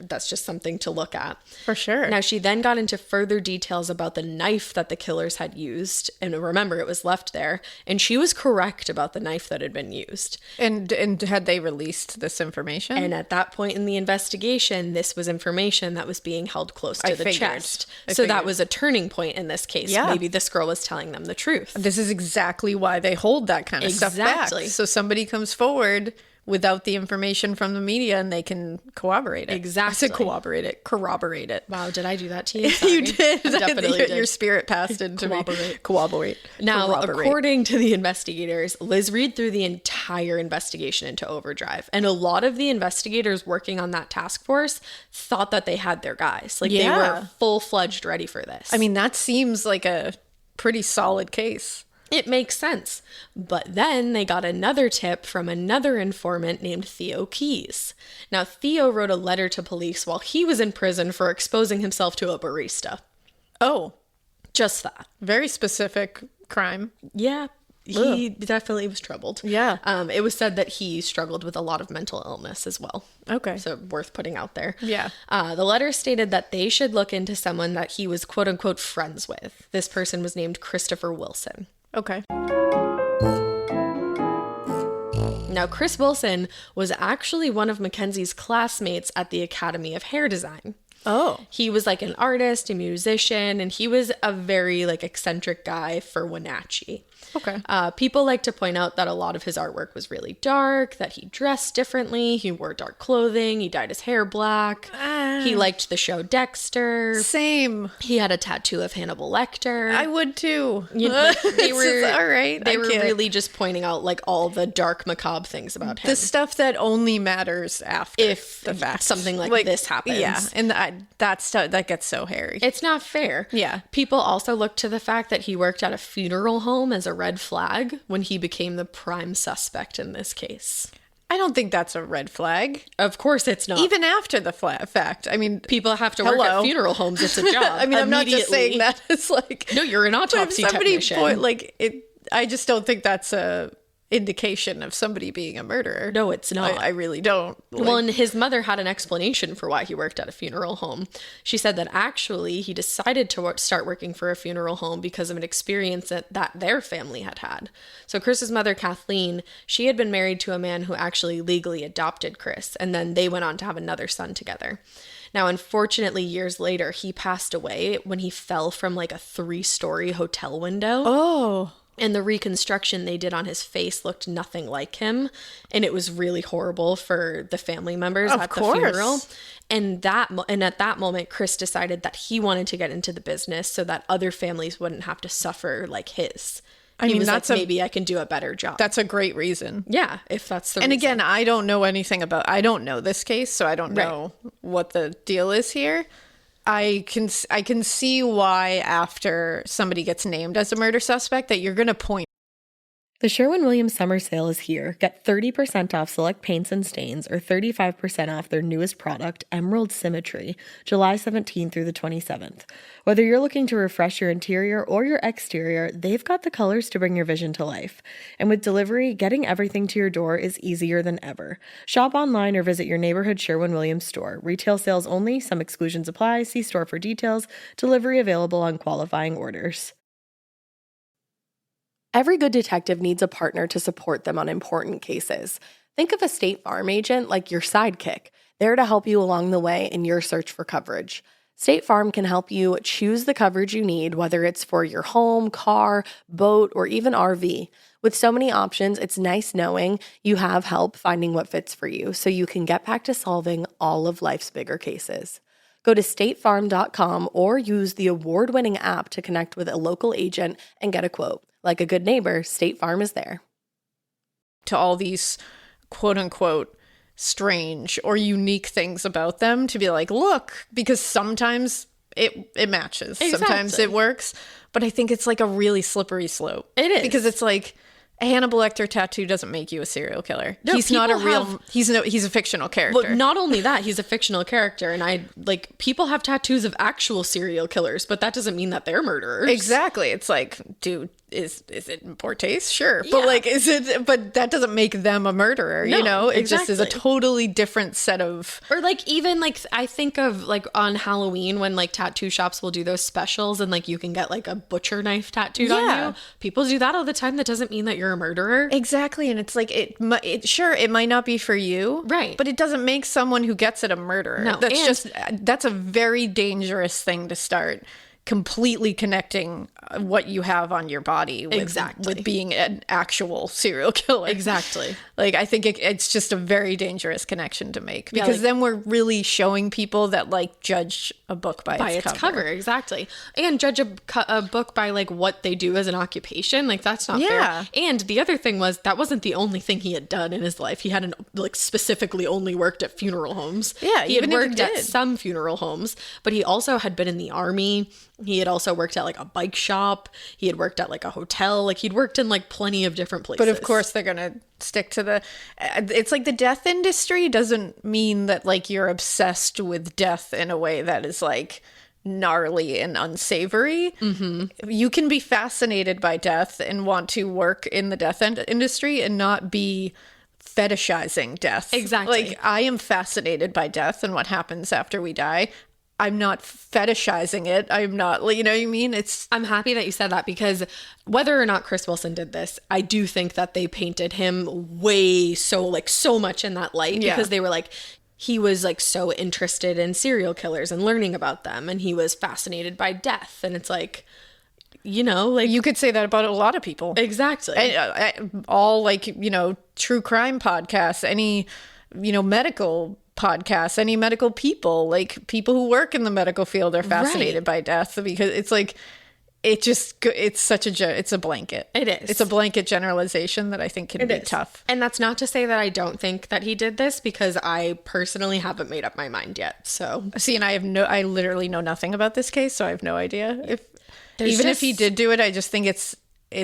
[SPEAKER 3] That's just something to look at.
[SPEAKER 2] For sure.
[SPEAKER 3] Now, she then got into further details about the knife that the killers had used. And remember, it was left there. And she was correct about the knife that had been used.
[SPEAKER 2] And had they released this information?
[SPEAKER 3] And at that point in the investigation, this was information that was being held close to the chest. So that was a turning point in this case.
[SPEAKER 2] Yeah.
[SPEAKER 3] Maybe this girl was telling them the truth.
[SPEAKER 2] This is exactly why they hold that kind of stuff back. So somebody comes forward without the information from the media and they can corroborate it.
[SPEAKER 3] Exactly.
[SPEAKER 2] I said corroborate it.
[SPEAKER 3] Wow, did I do that to you?
[SPEAKER 2] You did.
[SPEAKER 3] I definitely did.
[SPEAKER 2] Your spirit passed into me. Corroborate.
[SPEAKER 3] Now, according to the investigators, Liz Reed threw the entire entire investigation into overdrive. And a lot of the investigators working on that task force thought that they had their guys. Like, they were full-fledged ready for this.
[SPEAKER 2] I mean, that seems like a pretty solid case.
[SPEAKER 3] It makes sense. But then they got another tip from another informant named Theo Keyes. Now, Theo wrote a letter to police while he was in prison for exposing himself to a barista.
[SPEAKER 2] Oh,
[SPEAKER 3] Just that.
[SPEAKER 2] very specific crime.
[SPEAKER 3] Yeah, he definitely was troubled.
[SPEAKER 2] Yeah.
[SPEAKER 3] It was said that he struggled with a lot of mental illness as well.
[SPEAKER 2] Okay.
[SPEAKER 3] So worth putting out there.
[SPEAKER 2] Yeah.
[SPEAKER 3] The letter stated that they should look into someone that he was quote unquote friends with. This person was named Christopher Wilson.
[SPEAKER 2] Okay.
[SPEAKER 3] Now, Chris Wilson was actually one of Mackenzie's classmates at the Academy of Hair Design.
[SPEAKER 2] Oh.
[SPEAKER 3] He was like an artist, a musician, and he was a very like eccentric guy for Wenatchee.
[SPEAKER 2] Okay.
[SPEAKER 3] People like to point out that a lot of his artwork was really dark, that he dressed differently, he wore dark clothing, he dyed his hair black, he liked the show Dexter,
[SPEAKER 2] Same.
[SPEAKER 3] he had a tattoo of Hannibal Lecter.
[SPEAKER 2] I would too.
[SPEAKER 3] You know, they
[SPEAKER 2] It's
[SPEAKER 3] were
[SPEAKER 2] just, all right.
[SPEAKER 3] They
[SPEAKER 2] I
[SPEAKER 3] were
[SPEAKER 2] can't.
[SPEAKER 3] really just pointing out like all the dark, macabre things about him.
[SPEAKER 2] The stuff that only matters after
[SPEAKER 3] If
[SPEAKER 2] the fact.
[SPEAKER 3] something like this happens.
[SPEAKER 2] Yeah, and that stuff that gets so hairy.
[SPEAKER 3] It's not fair.
[SPEAKER 2] Yeah.
[SPEAKER 3] People also look to the fact that he worked at a funeral home as a red flag when he became the prime suspect in this case.
[SPEAKER 2] I don't think that's a red flag.
[SPEAKER 3] Of course it's not.
[SPEAKER 2] Even after the fact. I mean,
[SPEAKER 3] People have to work at funeral homes. It's a job.
[SPEAKER 2] I mean, I'm not just saying
[SPEAKER 3] Immediately.
[SPEAKER 2] that. It's like,
[SPEAKER 3] No, you're an
[SPEAKER 2] but if
[SPEAKER 3] autopsy
[SPEAKER 2] somebody
[SPEAKER 3] technician.
[SPEAKER 2] I just don't think that's a indication of somebody being a murderer.
[SPEAKER 3] No, it's not.
[SPEAKER 2] I really don't.
[SPEAKER 3] Well, and his mother had an explanation for why he worked at a funeral home. She said that actually he decided to start working for a funeral home because of an experience that their family had had. So Chris's mother, Kathleen, she had been married to a man who actually legally adopted Chris, and then they went on to have another son together. Now, unfortunately, years later, he passed away when he fell from like a 3-story hotel window.
[SPEAKER 2] Oh.
[SPEAKER 3] And the reconstruction they did on his face looked nothing like him. And it was really horrible for the family members
[SPEAKER 2] Of
[SPEAKER 3] at the
[SPEAKER 2] course.
[SPEAKER 3] funeral. And at that moment, Chris decided that he wanted to get into the business so that other families wouldn't have to suffer like his.
[SPEAKER 2] I mean,
[SPEAKER 3] was
[SPEAKER 2] that's
[SPEAKER 3] like, maybe I can do a better job.
[SPEAKER 2] That's a great reason.
[SPEAKER 3] Yeah, if that's the
[SPEAKER 2] And
[SPEAKER 3] reason.
[SPEAKER 2] again, I don't know anything I don't know this case, so I don't know what the deal is here. I can see why after somebody gets named as a murder suspect that you're going to point.
[SPEAKER 1] The Sherwin-Williams summer sale is here. Get 30% off select paints and stains or 35% off their newest product, Emerald Symmetry, July 17th through the 27th. Whether you're looking to refresh your interior or your exterior, they've got the colors to bring your vision to life. And with delivery, getting everything to your door is easier than ever. Shop online or visit your neighborhood Sherwin-Williams store. Retail sales only. Some exclusions apply. See store for details. Delivery available on qualifying orders. Every good detective needs a partner to support them on important cases. Think of a State Farm agent like your sidekick, there to help you along the way in your search for coverage. State Farm can help you choose the coverage you need, whether it's for your home, car, boat, or even RV. With so many options, it's nice knowing you have help finding what fits for you so you can get back to solving all of life's bigger cases. Go to statefarm.com or use the award-winning app to connect with a local agent and get a quote. Like a good neighbor, State Farm is there.
[SPEAKER 2] To all these quote unquote strange or unique things about them to be like, look, because sometimes it matches.
[SPEAKER 3] Exactly.
[SPEAKER 2] Sometimes it works. But I think it's like a really slippery slope.
[SPEAKER 3] It is.
[SPEAKER 2] Because it's like a Hannibal Lecter tattoo doesn't make you a serial killer.
[SPEAKER 3] No,
[SPEAKER 2] he's not a
[SPEAKER 3] people
[SPEAKER 2] real
[SPEAKER 3] have-
[SPEAKER 2] he's a fictional character.
[SPEAKER 3] Well, not only that, he's a fictional character, and people have tattoos of actual serial killers, but that doesn't mean that they're murderers.
[SPEAKER 2] Exactly. It's like, dude, is it in poor taste? Sure. But
[SPEAKER 3] Yeah.
[SPEAKER 2] like, but that doesn't make them a murderer,
[SPEAKER 3] No,
[SPEAKER 2] you know? It just is a
[SPEAKER 3] exactly.
[SPEAKER 2] totally different set of...
[SPEAKER 3] Or even I think of on Halloween when tattoo shops will do those specials and you can get a butcher knife tattooed on
[SPEAKER 2] Yeah.
[SPEAKER 3] you. People do that all the time. That doesn't mean that you're a murderer.
[SPEAKER 2] Exactly. And it's like, sure, it might not be for you.
[SPEAKER 3] Right.
[SPEAKER 2] But it doesn't make someone who gets it a murderer.
[SPEAKER 3] No,
[SPEAKER 2] That's a very dangerous thing to start completely connecting what you have on your body with being an actual serial killer.
[SPEAKER 3] Exactly.
[SPEAKER 2] Like, I think it's just a very dangerous connection to make, because then we're really showing people that like judge a book by its cover.
[SPEAKER 3] Exactly. And judge a book by like what they do as an occupation. Like, that's not fair. And the other thing was, that wasn't the only thing he had done in his life. He hadn't like specifically only worked at funeral homes.
[SPEAKER 2] Yeah,
[SPEAKER 3] he had worked at some funeral homes, but he also had been in the army. He had also worked at like a bike shop. He had worked at like a hotel. Like, he'd worked in like plenty of different places.
[SPEAKER 2] But of course they're going to stick to the, it's like the death industry doesn't mean that like you're obsessed with death in a way that is like gnarly and unsavory. Mm-hmm. You can be fascinated by death and want to work in the death industry and not be fetishizing death.
[SPEAKER 3] Exactly.
[SPEAKER 2] Like, I am fascinated by death and what happens after we die. I'm not fetishizing it. I'm not, you know what I mean?
[SPEAKER 3] I'm happy that you said that, because whether or not Chris Wilson did this, I do think that they painted him so much in that light, because they were like, he was like so interested in serial killers and learning about them, and he was fascinated by death. And it's like, you know, like,
[SPEAKER 2] you could say that about a lot of people.
[SPEAKER 3] Exactly.
[SPEAKER 2] All like, you know, true crime podcasts, any, you know, medical podcasts, any medical people, like people who work in the medical field are fascinated by death, because it's like, it's a blanket.
[SPEAKER 3] It is.
[SPEAKER 2] It's a blanket generalization that I think can be tough.
[SPEAKER 3] And that's not to say that I don't think that he did this, because I personally haven't made up my mind yet. So
[SPEAKER 2] see, and I literally know nothing about this case, so I have no idea if he did do it. I just think it's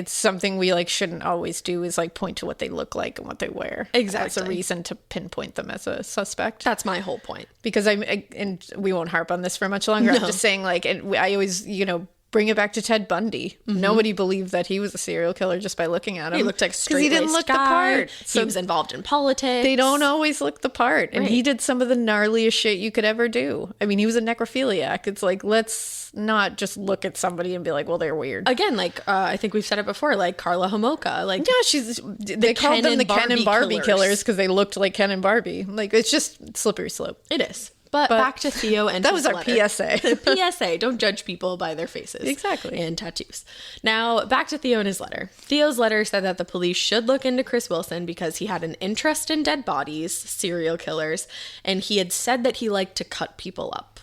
[SPEAKER 2] something we like shouldn't always do, is like point to what they look like and what they wear.
[SPEAKER 3] Exactly.
[SPEAKER 2] As a reason to pinpoint them as a suspect.
[SPEAKER 3] That's my whole point.
[SPEAKER 2] Because and we won't harp on this for much longer. No. I'm just saying, like, and I always, you know, bring it back to Ted Bundy. Mm-hmm. Nobody believed that he was a serial killer just by looking at him.
[SPEAKER 3] He looked like straight-laced
[SPEAKER 2] he didn't look
[SPEAKER 3] guy.
[SPEAKER 2] the part.
[SPEAKER 3] So he was involved in politics.
[SPEAKER 2] They don't always look the part. And he did some of the gnarliest shit you could ever do. I mean, he was a necrophiliac. It's like, let's not just look at somebody and be like, well, they're weird.
[SPEAKER 3] Again, like, I think we've said it before, like Karla Homolka. Like,
[SPEAKER 2] yeah, they called them the Ken and Barbie killers because they looked like Ken and Barbie. Like, it's just slippery slope.
[SPEAKER 3] It is. But back to Theo and
[SPEAKER 2] that
[SPEAKER 3] his
[SPEAKER 2] was our
[SPEAKER 3] letter.
[SPEAKER 2] PSA.
[SPEAKER 3] PSA, don't judge people by their faces.
[SPEAKER 2] Exactly.
[SPEAKER 3] And tattoos. Now, back to Theo and his letter. Theo's letter said that the police should look into Chris Wilson because he had an interest in dead bodies, serial killers, and he had said that he liked to cut people up.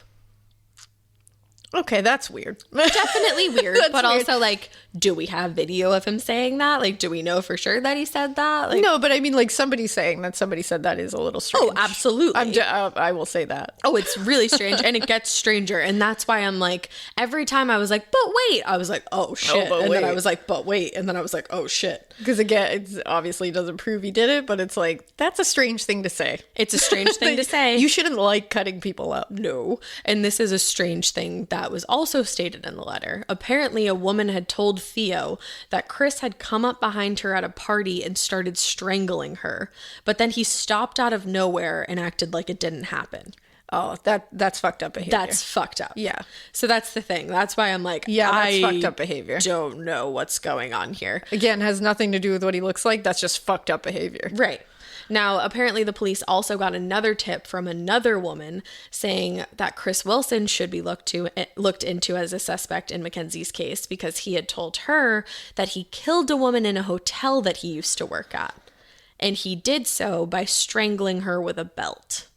[SPEAKER 2] Okay, that's weird.
[SPEAKER 3] Definitely weird, but weird. Also, like, do we have video of him saying that? Like, do we know for sure that he said that? Like,
[SPEAKER 2] no, but I mean, like, somebody saying that somebody said that is a little strange.
[SPEAKER 3] Oh, absolutely.
[SPEAKER 2] I will say that.
[SPEAKER 3] Oh, it's really strange, and it gets stranger, and that's why I'm like, every time I was like, but wait, I was like, oh, shit, and then I was like, but wait, and then I was like, oh, shit.
[SPEAKER 2] Because, again, it obviously doesn't prove he did it, but it's like, that's a strange thing to say.
[SPEAKER 3] It's a strange thing to say.
[SPEAKER 2] You shouldn't like cutting people up.
[SPEAKER 3] No. And this is a strange thing that was also stated in the letter. Apparently, a woman had told Theo that Chris had come up behind her at a party and started strangling her, but then he stopped out of nowhere and acted like it didn't happen.
[SPEAKER 2] Oh, that's fucked up behavior.
[SPEAKER 3] That's fucked up.
[SPEAKER 2] Yeah.
[SPEAKER 3] So that's the thing. That's why I'm like,
[SPEAKER 2] yeah, that's fucked up behavior.
[SPEAKER 3] Don't know what's going on here.
[SPEAKER 2] Again, has nothing to do with what he looks like. That's just fucked up behavior.
[SPEAKER 3] Right. Now, apparently the police also got another tip from another woman saying that Chris Wilson should be looked into as a suspect in Mackenzie's case because he had told her that he killed a woman in a hotel that he used to work at. And he did so by strangling her with a belt.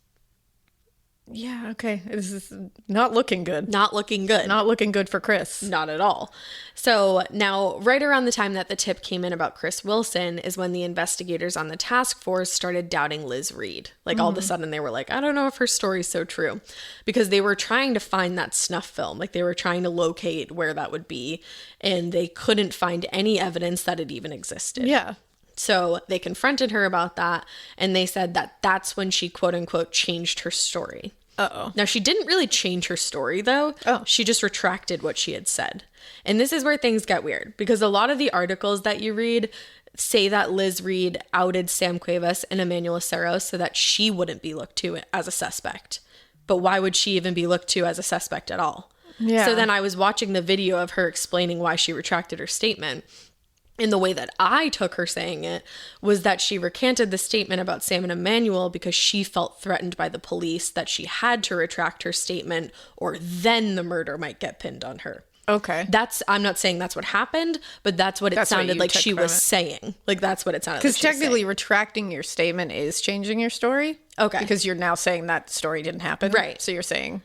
[SPEAKER 2] Yeah, okay. This is not looking good.
[SPEAKER 3] Not looking good.
[SPEAKER 2] Not looking good for Chris.
[SPEAKER 3] Not at all. So now, right around the time that the tip came in about Chris Wilson is when the investigators on the task force started doubting Liz Reed. Like, all of a sudden, they were like, I don't know if her story's so true. Because they were trying to find that snuff film. Like, they were trying to locate where that would be. And they couldn't find any evidence that it even existed.
[SPEAKER 2] Yeah.
[SPEAKER 3] So they confronted her about that, and they said that that's when she, quote unquote, changed her story.
[SPEAKER 2] Uh-oh.
[SPEAKER 3] Now, she didn't really change her story, though.
[SPEAKER 2] Oh.
[SPEAKER 3] She just retracted what she had said. And this is where things get weird, because a lot of the articles that you read say that Liz Reed outed Sam Cuevas and Emmanuel Sirois so that she wouldn't be looked to as a suspect. But why would she even be looked to as a suspect at all?
[SPEAKER 2] Yeah.
[SPEAKER 3] So then I was watching the video of her explaining why she retracted her statement. And the way that I took her saying it was that she recanted the statement about Sam and Emmanuel because she felt threatened by the police, that she had to retract her statement or then the murder might get pinned on her.
[SPEAKER 2] Okay.
[SPEAKER 3] I'm not saying that's what happened, but that's what it sounded like she was saying. Like, that's what it sounded like.
[SPEAKER 2] Because technically retracting your statement is changing your story.
[SPEAKER 3] Okay.
[SPEAKER 2] Because you're now saying that story didn't happen.
[SPEAKER 3] Right.
[SPEAKER 2] So you're saying,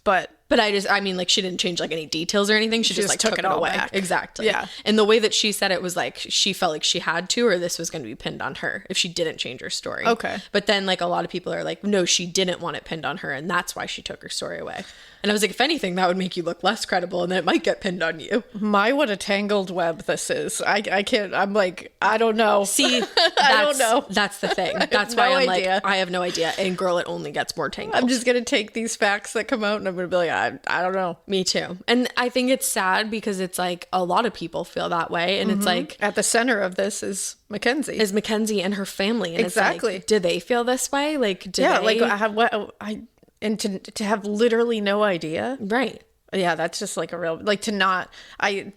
[SPEAKER 2] but
[SPEAKER 3] I mean, like, she didn't change like any details or anything. She just like took it all
[SPEAKER 2] away.
[SPEAKER 3] Back. Exactly.
[SPEAKER 2] Yeah.
[SPEAKER 3] And the way that she said it was like she felt like she had to, or this was going to be pinned on her if she didn't change her story.
[SPEAKER 2] Okay.
[SPEAKER 3] But then like a lot of people are like, no, she didn't want it pinned on her, and that's why she took her story away. And I was like, if anything, that would make you look less credible, and then it might get pinned on you.
[SPEAKER 2] What a tangled web this is. I can't. I'm like, I don't know.
[SPEAKER 3] See,
[SPEAKER 2] I don't know.
[SPEAKER 3] That's the thing. That's why I'm like, I have no idea. And girl, it only gets more tangled.
[SPEAKER 2] I'm just gonna take these facts that come out, and I'm gonna be like, I don't know.
[SPEAKER 3] Me too. And I think it's sad because it's like a lot of people feel that way. And it's like
[SPEAKER 2] at the center of this is Mackenzie.
[SPEAKER 3] And her family. And
[SPEAKER 2] exactly.
[SPEAKER 3] It's like, did they feel this way? Like, did
[SPEAKER 2] yeah,
[SPEAKER 3] they?
[SPEAKER 2] like I have and to have literally no idea.
[SPEAKER 3] Right.
[SPEAKER 2] Yeah, that's just like a real, like to not, I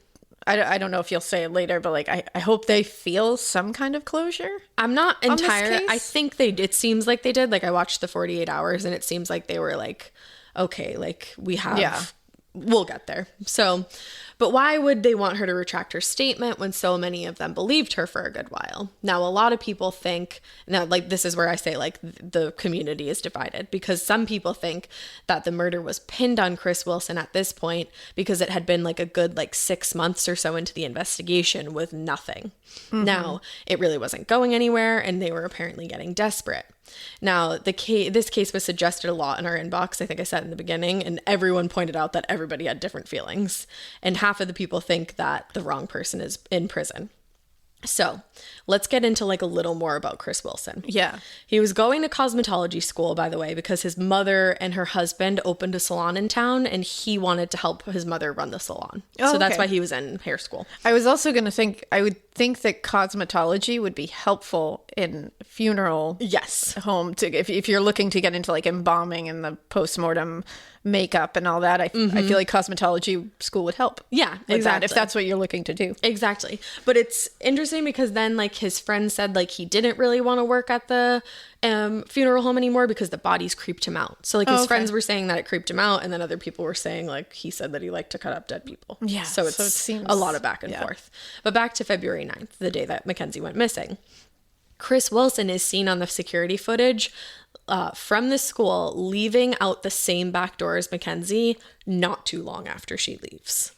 [SPEAKER 2] don't know if you'll say it later, but like I hope they feel some kind of closure.
[SPEAKER 3] I'm not entirely, I think it seems like they did. Like I watched the 48 hours and it seems like they were like, okay, like we have, we'll get there. So, but why would they want her to retract her statement when so many of them believed her for a good while? Now, a lot of people think, now like this is where I say like the community is divided, because some people think that the murder was pinned on Chris Wilson at this point because it had been like a good like 6 months or so into the investigation with nothing. Now, it really wasn't going anywhere and they were apparently getting desperate. Now, this case was suggested a lot in our inbox. I think I said in the beginning, and everyone pointed out that everybody had different feelings. And half of the people think that the wrong person is in prison. So let's get into like a little more about Chris Wilson.
[SPEAKER 2] Yeah.
[SPEAKER 3] He was going to cosmetology school, by the way, because his mother and her husband opened a salon in town and he wanted to help his mother run the salon. So that's why he was in hair school.
[SPEAKER 2] I was also going to think, I would think that cosmetology would be helpful in funeral home to if you're looking to get into like embalming and the postmortem makeup and all that. I feel like cosmetology school would help.
[SPEAKER 3] Yeah,
[SPEAKER 2] exactly. If that's what you're looking to do.
[SPEAKER 3] Exactly. But it's interesting because then like his friend said like he didn't really want to work at the funeral home anymore because the bodies creeped him out. So like his friends were saying that it creeped him out, and then other people were saying like he said that he liked to cut up dead people.
[SPEAKER 2] Yeah.
[SPEAKER 3] So it seems a lot of back and forth. But back to February 9th, the day that Mackenzie went missing. Chris Wilson is seen on the security footage from the school leaving out the same back door as Mackenzie not too long after she leaves.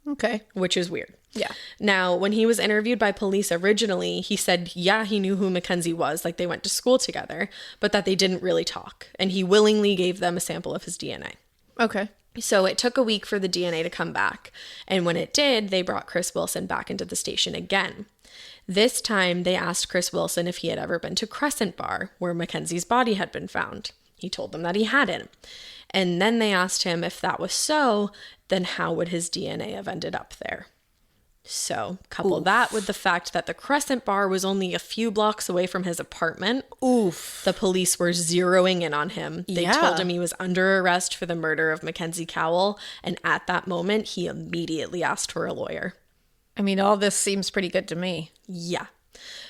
[SPEAKER 2] Okay.
[SPEAKER 3] Which is weird.
[SPEAKER 2] Yeah.
[SPEAKER 3] Now, when he was interviewed by police originally, he said, yeah, he knew who Mackenzie was, like they went to school together, but that they didn't really talk. And he willingly gave them a sample of his DNA.
[SPEAKER 2] Okay.
[SPEAKER 3] So it took a week for the DNA to come back. And when it did, they brought Chris Wilson back into the station again. This time, they asked Chris Wilson if he had ever been to Crescent Bar, where Mackenzie's body had been found. He told them that he hadn't. And then they asked him if that was so, then how would his DNA have ended up there? So couple that with the fact that the Crescent Bar was only a few blocks away from his apartment. The police were zeroing in on him. They told him he was under arrest for the murder of Mackenzie Cowell. And at that moment, he immediately asked for a lawyer.
[SPEAKER 2] I mean, all this seems pretty good to me.
[SPEAKER 3] Yeah.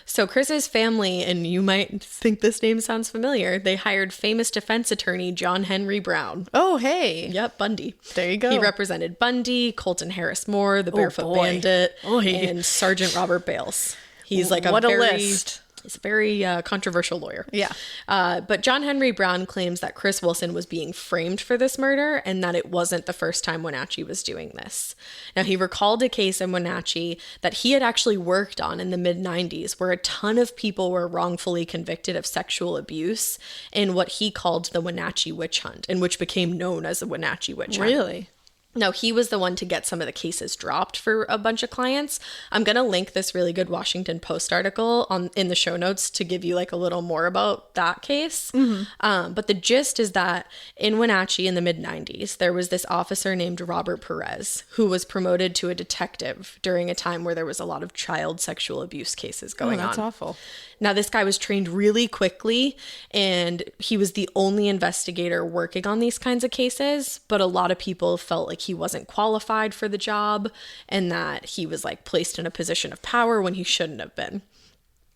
[SPEAKER 3] So Chris's family, and you might think this name sounds familiar, they hired famous defense attorney John Henry Brown.
[SPEAKER 2] Oh, hey.
[SPEAKER 3] Yep, Bundy.
[SPEAKER 2] There you go.
[SPEAKER 3] He represented Bundy, Colton Harris Moore, the Barefoot Bandit, and Sergeant Robert Bales. He's like
[SPEAKER 2] a list.
[SPEAKER 3] He's a very controversial lawyer.
[SPEAKER 2] Yeah.
[SPEAKER 3] But John Henry Brown claims that Chris Wilson was being framed for this murder and that it wasn't the first time Wenatchee was doing this. Now, he recalled a case in Wenatchee that he had actually worked on in the mid-90s where a ton of people were wrongfully convicted of sexual abuse in what he called the Wenatchee witch hunt, and which became known as the Wenatchee witch hunt.
[SPEAKER 2] Really?
[SPEAKER 3] Now, he was the one to get some of the cases dropped for a bunch of clients. I'm going to link this really good Washington Post article in the show notes to give you like a little more about that case. But the gist is that in Wenatchee in the mid-90s, there was this officer named Robert Perez who was promoted to a detective during a time where there was a lot of child sexual abuse cases going on.
[SPEAKER 2] That's awful.
[SPEAKER 3] Now, this guy was trained really quickly, and he was the only investigator working on these kinds of cases, but a lot of people felt like he wasn't qualified for the job and that he was like placed in a position of power when he shouldn't have been.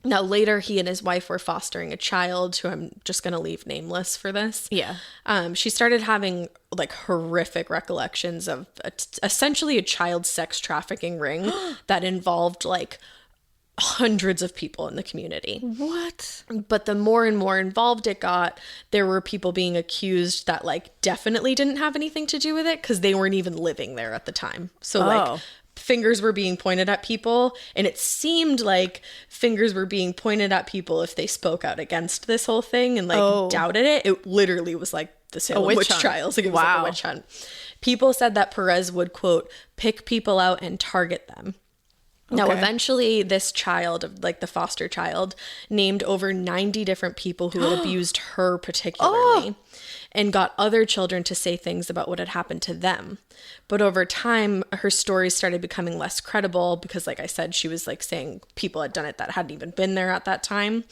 [SPEAKER 3] Now, later, he and his wife were fostering a child who I'm just going to leave nameless for this.
[SPEAKER 2] Yeah.
[SPEAKER 3] She started having like horrific recollections of essentially a child sex trafficking ring that involved like hundreds of people in the community.
[SPEAKER 2] What?
[SPEAKER 3] But the more and more involved it got, there were people being accused that like definitely didn't have anything to do with it because they weren't even living there at the time. So like fingers were being pointed at people, and it seemed like fingers were being pointed at people if they spoke out against this whole thing and like doubted it. It literally was like the Salem witch trials. Like it was like a witch hunt. People said that Perez would, quote, pick people out and target them. Now, eventually, this child, like the foster child, named over 90 different people who had abused her particularly and got other children to say things about what had happened to them. But over time, her stories started becoming less credible because, like I said, she was like saying people had done it that hadn't even been there at that time.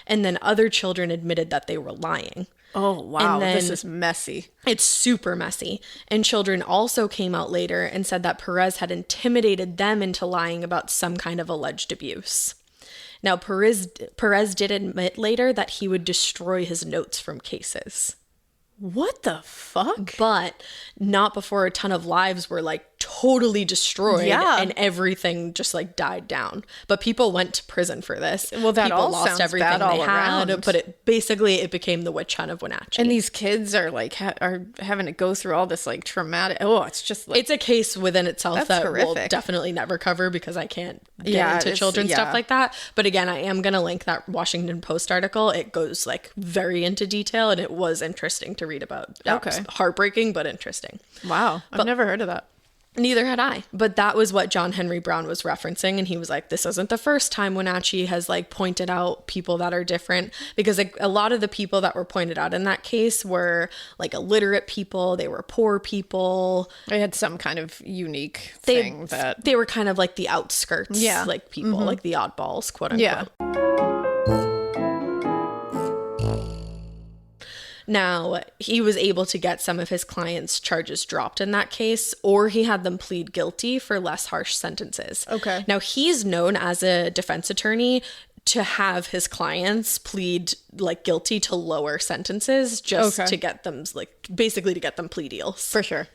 [SPEAKER 3] And then other children admitted that they were lying.
[SPEAKER 2] Oh, wow. This is messy.
[SPEAKER 3] It's super messy. And children also came out later and said that Perez had intimidated them into lying about some kind of alleged abuse. Now, Perez did admit later that he would destroy his notes from cases.
[SPEAKER 2] What the fuck?
[SPEAKER 3] But not before a ton of lives were like totally destroyed and everything just like died down. But people went to prison for this.
[SPEAKER 2] Well, that
[SPEAKER 3] people
[SPEAKER 2] all
[SPEAKER 3] lost
[SPEAKER 2] sounds
[SPEAKER 3] everything
[SPEAKER 2] bad
[SPEAKER 3] they
[SPEAKER 2] all
[SPEAKER 3] had.
[SPEAKER 2] around.
[SPEAKER 3] But it became the witch hunt of Wenatchee.
[SPEAKER 2] And these kids are like are having to go through all this like traumatic. Oh, it's just like
[SPEAKER 3] it's a case within itself that we'll definitely never cover because I can't get into children's stuff like that. But again, I am going to link that Washington Post article. It goes like very into detail, and it was interesting to read about.
[SPEAKER 2] Okay.
[SPEAKER 3] Heartbreaking, but interesting.
[SPEAKER 2] Wow. I've never heard of that.
[SPEAKER 3] Neither had I. But that was what John Henry Brown was referencing. And he was like, this isn't the first time Wenatchee has like pointed out people that are different, because like, a lot of the people that were pointed out in that case were like illiterate people. They were poor people.
[SPEAKER 2] They had some kind of unique thing that
[SPEAKER 3] they were kind of like the outskirts, like people, like the oddballs, quote unquote.
[SPEAKER 2] Yeah.
[SPEAKER 3] Now, he was able to get some of his clients' charges dropped in that case, or he had them plead guilty for less harsh sentences.
[SPEAKER 2] Okay.
[SPEAKER 3] Now, he's known as a defense attorney to have his clients plead like guilty to lower sentences just to get them like basically to get them plea deals.
[SPEAKER 2] For sure.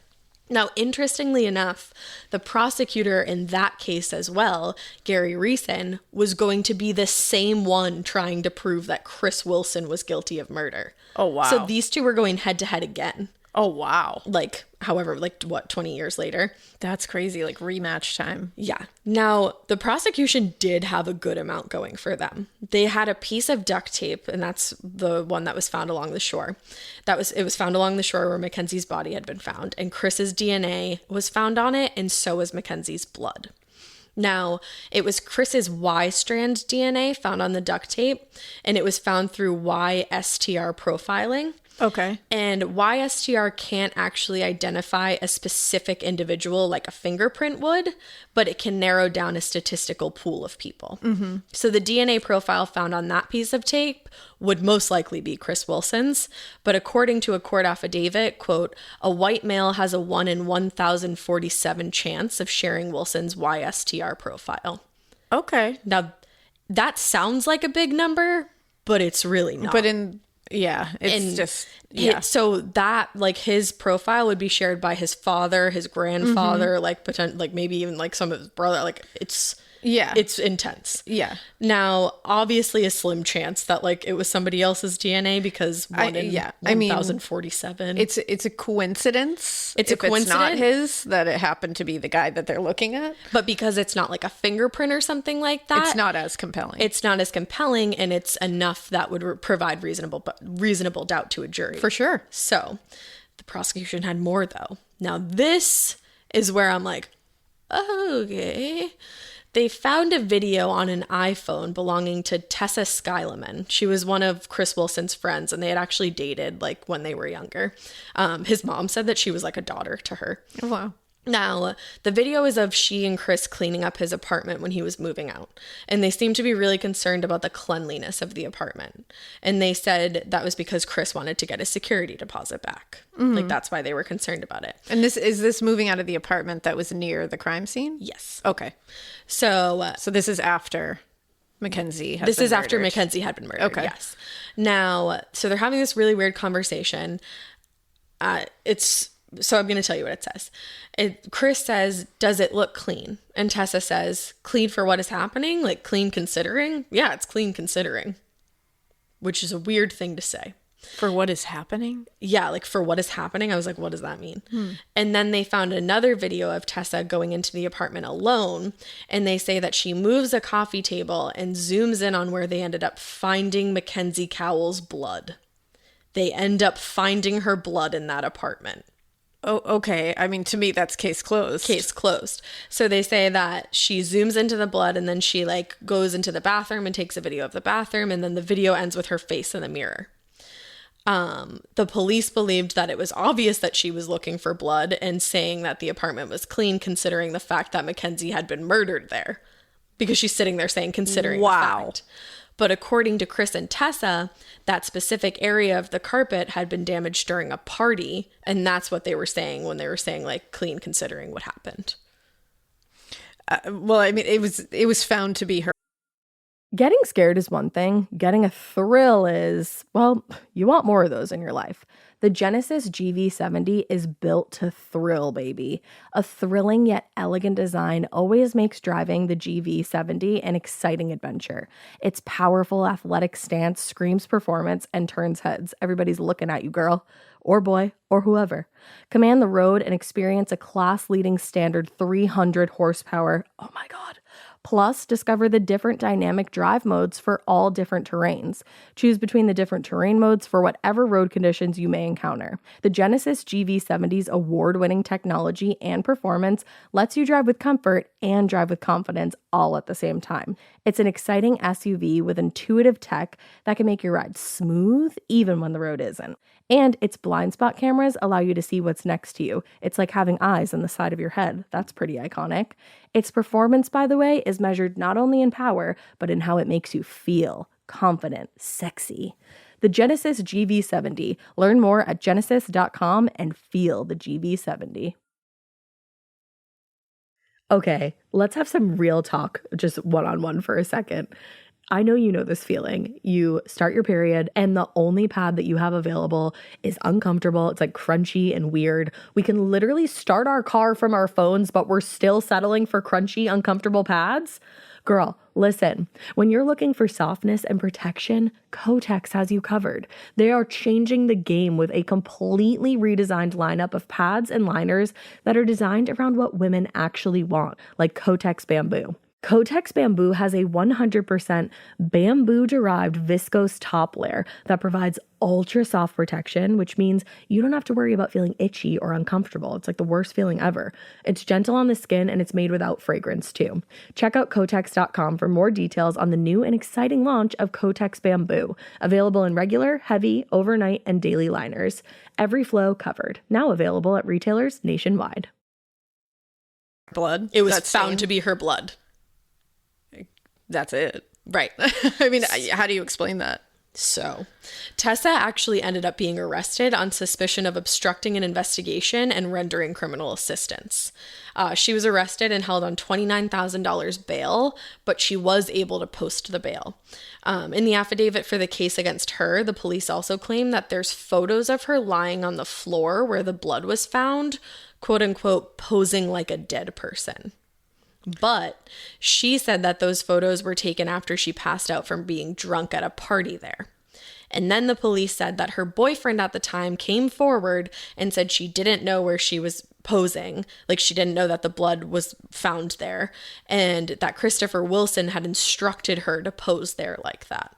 [SPEAKER 3] Now, interestingly enough, the prosecutor in that case as well, Gary Reason, was going to be the same one trying to prove that Chris Wilson was guilty of murder.
[SPEAKER 2] Oh, wow.
[SPEAKER 3] So these two were going head to head again.
[SPEAKER 2] Oh, wow.
[SPEAKER 3] Like, however, like, what, 20 years later?
[SPEAKER 2] That's crazy. Like, rematch time.
[SPEAKER 3] Yeah. Now, the prosecution did have a good amount going for them. They had a piece of duct tape, and that's the one that was found along the shore. It was found along the shore where Mackenzie's body had been found, and Chris's DNA was found on it, and so was Mackenzie's blood. Now, it was Chris's Y-strand DNA found on the duct tape, and it was found through YSTR profiling.
[SPEAKER 2] Okay.
[SPEAKER 3] And YSTR can't actually identify a specific individual like a fingerprint would, but it can narrow down a statistical pool of people. Mm-hmm. So the DNA profile found on that piece of tape would most likely be Chris Wilson's. But according to a court affidavit, quote, a white male has a 1 in 1,047 chance of sharing Wilson's YSTR profile.
[SPEAKER 2] Okay.
[SPEAKER 3] Now, that sounds like a big number, but it's really not.
[SPEAKER 2] But it's just
[SPEAKER 3] so that like his profile would be shared by his father, his grandfather, like maybe even like some of his brother. Like it's intense. Yeah. Now, obviously, a slim chance that like it was somebody else's DNA because 1 in 1,047.
[SPEAKER 2] It's a coincidence.
[SPEAKER 3] It's a coincidence.
[SPEAKER 2] It's not his that it happened to be the guy that they're looking at.
[SPEAKER 3] But because it's not like a fingerprint or something like that,
[SPEAKER 2] it's not as compelling.
[SPEAKER 3] It's not as compelling, and it's enough that would provide reasonable doubt to a jury.
[SPEAKER 2] For sure.
[SPEAKER 3] So, the prosecution had more though. Now, this is where I'm like, okay. They found a video on an iPhone belonging to Tessa Skyleman. She was one of Chris Wilson's friends, and they had actually dated like when they were younger. His mom said that she was like a daughter to her.
[SPEAKER 2] Oh, wow.
[SPEAKER 3] Now, the video is of she and Chris cleaning up his apartment when he was moving out. And they seemed to be really concerned about the cleanliness of the apartment. And they said that was because Chris wanted to get his security deposit back. Mm-hmm. Like, that's why they were concerned about it.
[SPEAKER 2] And this moving out of the apartment that was near the crime scene?
[SPEAKER 3] Yes.
[SPEAKER 2] Okay.
[SPEAKER 3] So
[SPEAKER 2] this is after Mackenzie had
[SPEAKER 3] This
[SPEAKER 2] been
[SPEAKER 3] is after
[SPEAKER 2] murdered.
[SPEAKER 3] Mackenzie had been murdered.
[SPEAKER 2] Okay.
[SPEAKER 3] Yes. Now, so they're having this really weird conversation. So I'm going to tell you what it says. Chris says, "Does it look clean?" And Tessa says, "Clean for what is happening? Like clean considering?" Yeah, it's clean considering, which is a weird thing to say.
[SPEAKER 2] For what is happening?
[SPEAKER 3] Yeah, like for what is happening. I was like, what does that mean? And then they found another video of Tessa going into the apartment alone. And they say that she moves a coffee table and zooms in on where they ended up finding Mackenzie Cowell's blood. They end up finding her blood in that apartment.
[SPEAKER 2] Oh, okay. I mean, to me, that's case closed.
[SPEAKER 3] Case closed. So they say that she zooms into the blood and then she like goes into the bathroom and takes a video of the bathroom. And then the video ends with her face in the mirror. The police believed that it was obvious that she was looking for blood and saying that the apartment was clean, considering the fact that Mackenzie had been murdered there, because she's sitting there saying considering the fact. But according to Chris and Tessa, that specific area of the carpet had been damaged during a party, and that's what they were saying when they were saying like clean considering what happened.
[SPEAKER 2] Well, I mean, it was found to be her.
[SPEAKER 1] Getting scared is one thing. Getting a thrill is, well, you want more of those in your life. The Genesis GV70 is built to thrill, baby. A thrilling yet elegant design always makes driving the GV70 an exciting adventure. Its powerful athletic stance screams performance and turns heads. Everybody's looking at you, girl, or boy, or whoever. Command the road and experience a class-leading standard 300 horsepower. Oh my God. Plus, discover the different dynamic drive modes for all different terrains. Choose between the different terrain modes for whatever road conditions you may encounter. The Genesis GV70's award-winning technology and performance lets you drive with comfort and drive with confidence all at the same time. It's an exciting SUV with intuitive tech that can make your ride smooth even when the road isn't. And its blind spot cameras allow you to see what's next to you. It's like having eyes on the side of your head. That's pretty iconic. Its performance, by the way, is measured not only in power, but in how it makes you feel confident, sexy. The Genesis GV70. Learn more at genesis.com and feel the GV70. Okay, let's have some real talk, just one-on-one for a second. I know you know this feeling. You start your period and the only pad that you have available is uncomfortable. It's like crunchy and weird. We can literally start our car from our phones, but we're still settling for crunchy, uncomfortable pads. Girl, listen, when you're looking for softness and protection, Kotex has you covered. They are changing the game with a completely redesigned lineup of pads and liners that are designed around what women actually want, like Kotex Bamboo. Kotex Bamboo has a 100% bamboo-derived viscose top layer that provides ultra-soft protection, which means you don't have to worry about feeling itchy or uncomfortable. It's like the worst feeling ever. It's gentle on the skin and it's made without fragrance too. Check out Kotex.com for more details on the new and exciting launch of Kotex Bamboo, available in regular, heavy, overnight, and daily liners. Every flow covered. Now available at retailers nationwide.
[SPEAKER 2] Blood.
[SPEAKER 3] It was found to be her blood.
[SPEAKER 2] That's it.
[SPEAKER 3] Right.
[SPEAKER 2] I mean, how do you explain that?
[SPEAKER 3] So, Tessa actually ended up being arrested on suspicion of obstructing an investigation and rendering criminal assistance. She was arrested and held on $29,000 bail, but she was able to post the bail. In the affidavit for the case against her, the police also claim that there's photos of her lying on the floor where the blood was found, quote unquote, posing like a dead person. But she said that those photos were taken after she passed out from being drunk at a party there. And then the police said that her boyfriend at the time came forward and said she didn't know where she was posing. Like she didn't know that the blood was found there. And that Christopher Wilson had instructed her to pose there like that.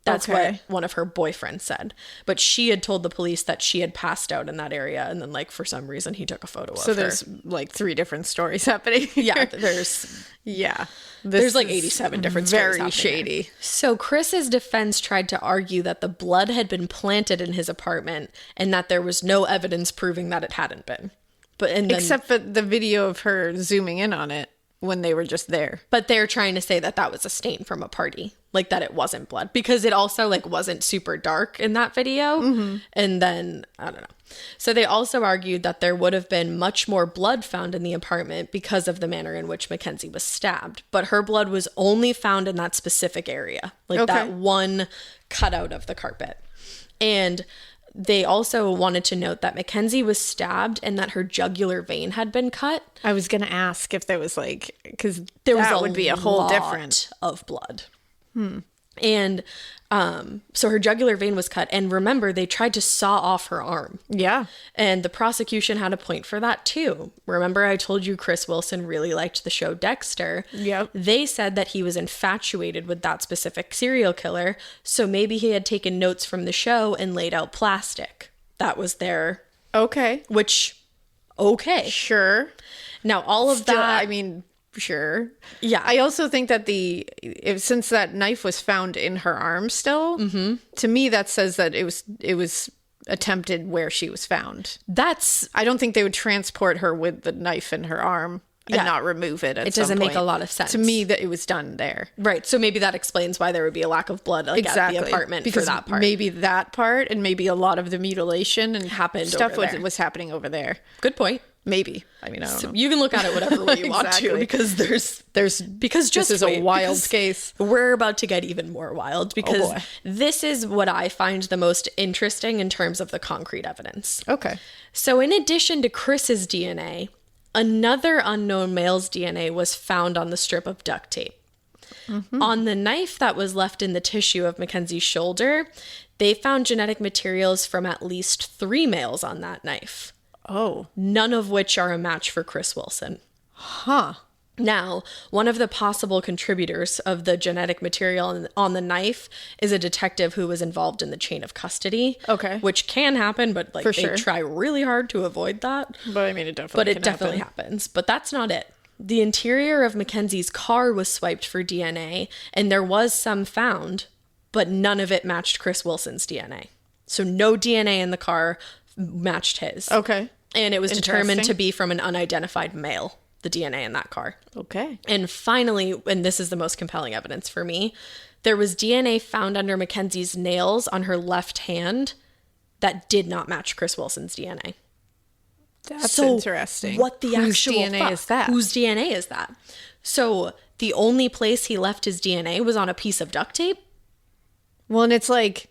[SPEAKER 3] That's what one of her boyfriends said. But she had told the police that she had passed out in that area. And then, like, for some reason, he took a photo of her.
[SPEAKER 2] So there's, like, 3 different stories happening.
[SPEAKER 3] Yeah, there's like 87 different stories
[SPEAKER 2] very shady.
[SPEAKER 3] So Chris's defense tried to argue that the blood had been planted in his apartment and that there was no evidence proving that it hadn't been. Except
[SPEAKER 2] for the video of her zooming in on it. when they were just there.
[SPEAKER 3] But they're trying to say that that was a stain from a party, like that it wasn't blood, because it also like wasn't super dark in that video. And then I don't know. So they also argued that there would have been much more blood found in the apartment because of the manner in which Mackenzie was stabbed, but her blood was only found in that specific area, like that one cutout of the carpet. And they also wanted to note that Mackenzie was stabbed and that her jugular vein had been cut.
[SPEAKER 2] I was going to ask if there was like, because that would be a whole different
[SPEAKER 3] of blood. And so her jugular vein was cut. And remember, they tried to saw off her arm.
[SPEAKER 2] Yeah.
[SPEAKER 3] And the prosecution had a point for that too. Remember, I told you Chris Wilson really liked the show Dexter.
[SPEAKER 2] Yep.
[SPEAKER 3] They said that he was infatuated with that specific serial killer. So maybe he had taken notes from the show and laid out plastic. That was their...
[SPEAKER 2] Okay.
[SPEAKER 3] Which, okay.
[SPEAKER 2] Sure.
[SPEAKER 3] Now, all of that...
[SPEAKER 2] I mean... Sure.
[SPEAKER 3] Yeah.
[SPEAKER 2] I also think that since that knife was found in her arm still, to me that says that it was attempted where she was found. I don't think they would transport her with the knife in her arm and not remove it.
[SPEAKER 3] It doesn't make a lot of sense
[SPEAKER 2] to me that it was done there.
[SPEAKER 3] Right. So maybe that explains why there would be a lack of blood at the apartment
[SPEAKER 2] because
[SPEAKER 3] for that part.
[SPEAKER 2] Maybe that part and maybe a lot of the mutilation and
[SPEAKER 3] happened
[SPEAKER 2] stuff
[SPEAKER 3] over there.
[SPEAKER 2] was happening over there.
[SPEAKER 3] Good point.
[SPEAKER 2] Maybe. I mean, I don't know.
[SPEAKER 3] You can look at it whatever way you want to, because this is
[SPEAKER 2] a wild case.
[SPEAKER 3] We're about to get even more wild, because this is what I find the most interesting in terms of the concrete evidence.
[SPEAKER 2] Okay.
[SPEAKER 3] So in addition to Chris's DNA, another unknown male's DNA was found on the strip of duct tape. On the knife that was left in the tissue of Mackenzie's shoulder, they found genetic materials from at least 3 males on that knife.
[SPEAKER 2] Oh.
[SPEAKER 3] None of which are a match for Chris Wilson.
[SPEAKER 2] Huh.
[SPEAKER 3] Now, one of the possible contributors of the genetic material on the knife is a detective who was involved in the chain of custody.
[SPEAKER 2] Okay.
[SPEAKER 3] Which can happen, but like
[SPEAKER 2] they
[SPEAKER 3] try really hard to avoid that.
[SPEAKER 2] But I mean, it definitely
[SPEAKER 3] happens. But that's not it. The interior of Mackenzie's car was swiped for DNA, and there was some found, but none of it matched Chris Wilson's DNA. So no DNA in the car matched his.
[SPEAKER 2] Okay.
[SPEAKER 3] And it was determined to be from an unidentified male, the DNA in that car.
[SPEAKER 2] Okay.
[SPEAKER 3] And finally, and this is the most compelling evidence for me, there was DNA found under Mackenzie's nails on her left hand that did not match Chris Wilson's DNA.
[SPEAKER 2] That's interesting.
[SPEAKER 3] What the actual
[SPEAKER 2] DNA is that?
[SPEAKER 3] Whose DNA is that? So the only place he left his DNA was on a piece of duct tape?
[SPEAKER 2] Well, and it's like,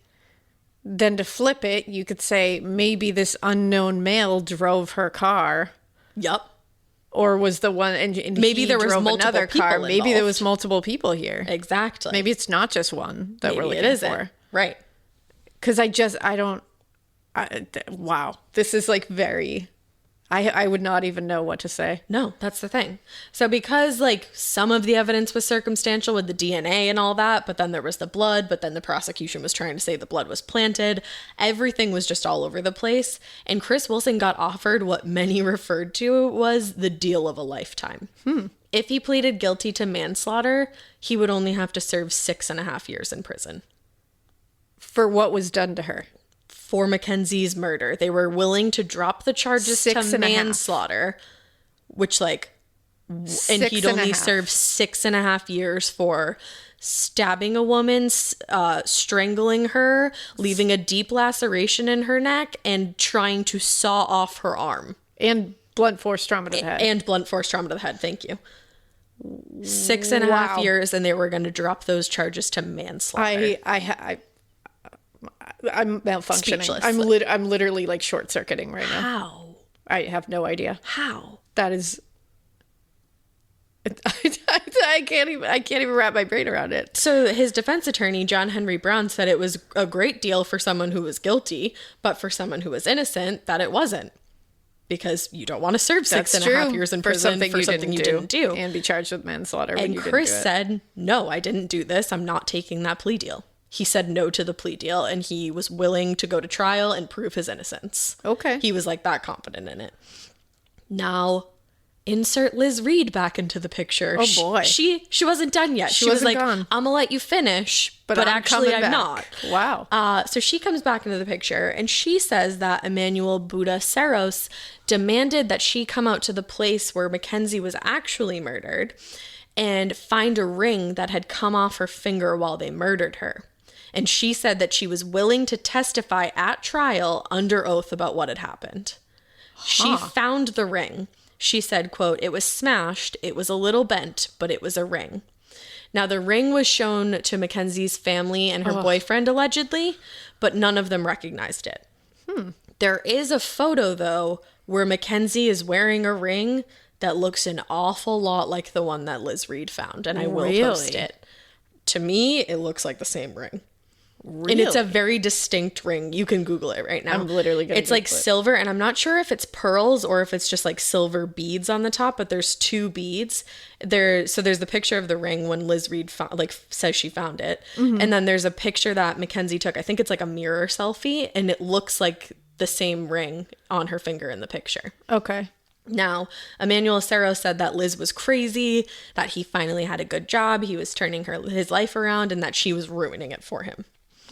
[SPEAKER 2] then to flip it, you could say maybe this unknown male drove her car.
[SPEAKER 3] Yup.
[SPEAKER 2] Or was the one, and
[SPEAKER 3] maybe
[SPEAKER 2] he
[SPEAKER 3] there was
[SPEAKER 2] drove
[SPEAKER 3] multiple
[SPEAKER 2] another
[SPEAKER 3] people
[SPEAKER 2] car.
[SPEAKER 3] involved.
[SPEAKER 2] Maybe there was multiple people here.
[SPEAKER 3] Exactly.
[SPEAKER 2] Maybe it's not just one that we're looking for.
[SPEAKER 3] Right.
[SPEAKER 2] Because wow. This is like very... I would not even know what to say.
[SPEAKER 3] No, that's the thing. So because like some of the evidence was circumstantial with the DNA and all that, but then there was the blood, but then the prosecution was trying to say the blood was planted. Everything was just all over the place. And Chris Wilson got offered what many referred to was the deal of a lifetime. If he pleaded guilty to manslaughter, he would only have to serve 6.5 years in prison.
[SPEAKER 2] For what was done to her?
[SPEAKER 3] For Mackenzie's murder. They were willing to drop the charges to manslaughter, which and he'd only serve 6.5 years for stabbing a woman, strangling her, leaving a deep laceration in her neck, and trying to saw off her arm.
[SPEAKER 2] And blunt force trauma to the head.
[SPEAKER 3] And blunt force trauma to the head, thank you. 6.5 years, and they were going to drop those charges to manslaughter.
[SPEAKER 2] I'm malfunctioning.
[SPEAKER 3] Speechless.
[SPEAKER 2] I'm literally like short circuiting right now.
[SPEAKER 3] How?
[SPEAKER 2] I have no idea.
[SPEAKER 3] How?
[SPEAKER 2] That is. I can't even wrap my brain around it.
[SPEAKER 3] So his defense attorney, John Henry Brown, said it was a great deal for someone who was guilty, but for someone who was innocent, that it wasn't. Because you don't want to serve 6.5 years in prison for something you didn't do.
[SPEAKER 2] And be charged with manslaughter when
[SPEAKER 3] and
[SPEAKER 2] you
[SPEAKER 3] Chris
[SPEAKER 2] didn't do it.
[SPEAKER 3] said, no, I didn't do this. I'm not taking that plea deal. He said no to the plea deal, and he was willing to go to trial and prove his innocence.
[SPEAKER 2] Okay.
[SPEAKER 3] He was like that confident in it. Now, insert Liz Reed back into the picture.
[SPEAKER 2] Oh boy.
[SPEAKER 3] She wasn't done yet. She was
[SPEAKER 2] wasn't
[SPEAKER 3] like,
[SPEAKER 2] gone.
[SPEAKER 3] I'm gonna let you finish, but
[SPEAKER 2] I'm
[SPEAKER 3] actually
[SPEAKER 2] coming
[SPEAKER 3] I'm
[SPEAKER 2] back.
[SPEAKER 3] not.
[SPEAKER 2] Wow.
[SPEAKER 3] So she comes back into the picture, and she says that Emmanuel Buddha Sirois demanded that she come out to the place where Mackenzie was actually murdered and find a ring that had come off her finger while they murdered her. And she said that she was willing to testify at trial under oath about what had happened. She found the ring. She said, quote, "It was smashed. It was a little bent, but it was a ring." Now, the ring was shown to Mackenzie's family and her boyfriend, allegedly, but none of them recognized it. There is a photo, though, where Mackenzie is wearing a ring that looks an awful lot like the one that Liz Reed found, and I will post it. To me, it looks like the same ring. Really? And it's a very distinct ring. You can Google it right now.
[SPEAKER 2] I'm literally going to
[SPEAKER 3] It's like silver, and I'm not sure if it's pearls or if it's just like silver beads on the top, but there's 2 beads. So there's the picture of the ring when Liz Reed says she found it. And then there's a picture that Mackenzie took. I think it's like a mirror selfie, and it looks like the same ring on her finger in the picture.
[SPEAKER 2] Okay.
[SPEAKER 3] Now, Emmanuel Sirois said that Liz was crazy, that he finally had a good job, he was turning his life around, and that she was ruining it for him.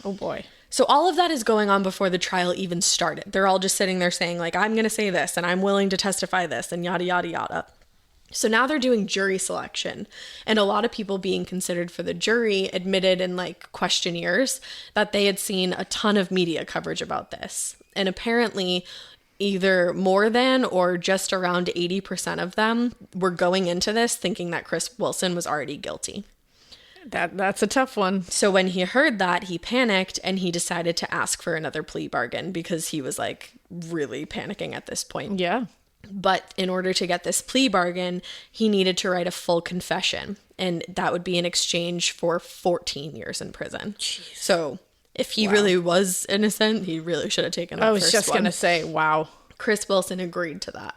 [SPEAKER 2] Oh boy.
[SPEAKER 3] So all of that is going on before the trial even started. They're all just sitting there saying, like, I'm going to say this, and I'm willing to testify this, and yada, yada, yada. So now they're doing jury selection, and a lot of people being considered for the jury admitted in like questionnaires that they had seen a ton of media coverage about this. And apparently either more than or just around 80% of them were going into this thinking that Chris Wilson was already guilty.
[SPEAKER 2] That's a tough one.
[SPEAKER 3] So when he heard that, he panicked and he decided to ask for another plea bargain because he was like really panicking at this point.
[SPEAKER 2] Yeah.
[SPEAKER 3] But in order to get this plea bargain, he needed to write a full confession, and that would be in exchange for 14 years in prison. Jeez. So if he really was innocent, he really should have taken that first one.
[SPEAKER 2] I was just going to say, wow.
[SPEAKER 3] Chris Wilson agreed to that.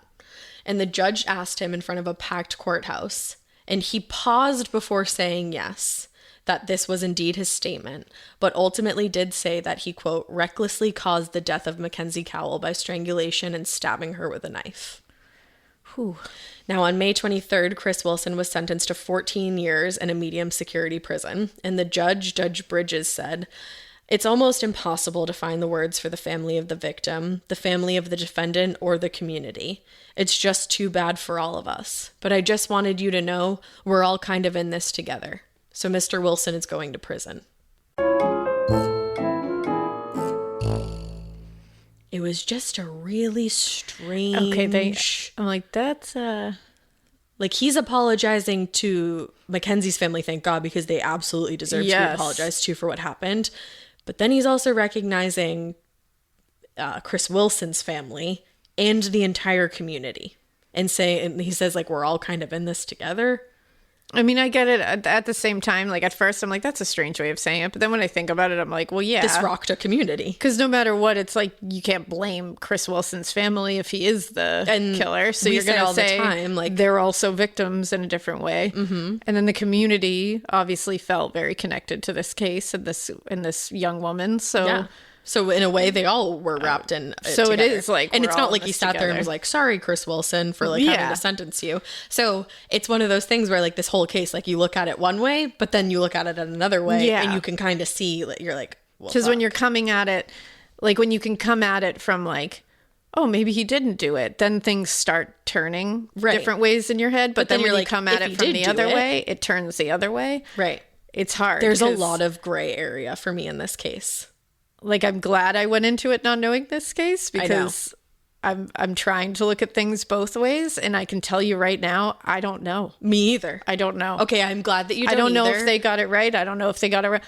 [SPEAKER 3] And the judge asked him in front of a packed courthouse, and he paused before saying yes, that this was indeed his statement, but ultimately did say that he, quote, recklessly caused the death of Mackenzie Cowell by strangulation and stabbing her with a knife. Whew. Now, on May 23rd, Chris Wilson was sentenced to 14 years in a medium security prison, and the judge, Judge Bridges, said, "It's almost impossible to find the words for the family of the victim, the family of the defendant, or the community. It's just too bad for all of us. But I just wanted you to know we're all kind of in this together. So Mr. Wilson is going to prison." It was just a really strange...
[SPEAKER 2] Okay, I'm like, that's...
[SPEAKER 3] Like, he's apologizing to Mackenzie's family, thank God, because they absolutely deserve to be apologized to for what happened. But then he's also recognizing Chris Wilson's family and the entire community. And he says, like, we're all kind of in this together.
[SPEAKER 2] I mean, I get it. At the same time, like, at first I'm like, that's a strange way of saying it. But then when I think about it, I'm like, well, yeah.
[SPEAKER 3] This rocked a community.
[SPEAKER 2] Because no matter what, it's like, you can't blame Chris Wilson's family if he is the killer. So you're going to say,
[SPEAKER 3] the time, like,
[SPEAKER 2] they're also victims in a different way. Mm-hmm. And then the community obviously felt very connected to this case and this young woman. So...
[SPEAKER 3] Yeah. So in a way, they all were wrapped in it
[SPEAKER 2] So
[SPEAKER 3] together.
[SPEAKER 2] It is like,
[SPEAKER 3] and it's not like he sat there and was like, "Sorry, Chris Wilson, for like having to sentence you." So it's one of those things where like this whole case, like you look at it one way, but then you look at it another way, and you can kind of see, you're like,
[SPEAKER 2] because when you're coming at it, like when you can come at it from like, oh, maybe he didn't do it, then things start turning different ways in your head. But then when you come at it from the other way, it turns the other way.
[SPEAKER 3] Right.
[SPEAKER 2] It's hard.
[SPEAKER 3] There's a lot of gray area for me in this case.
[SPEAKER 2] Like, I'm glad I went into it not knowing this case, because I'm trying to look at things both ways, and I can tell you right now, I don't know.
[SPEAKER 3] Me either.
[SPEAKER 2] I don't know.
[SPEAKER 3] Okay, I'm glad that you don't
[SPEAKER 2] I don't know
[SPEAKER 3] either.
[SPEAKER 2] if they got it right. I don't know if they got it right.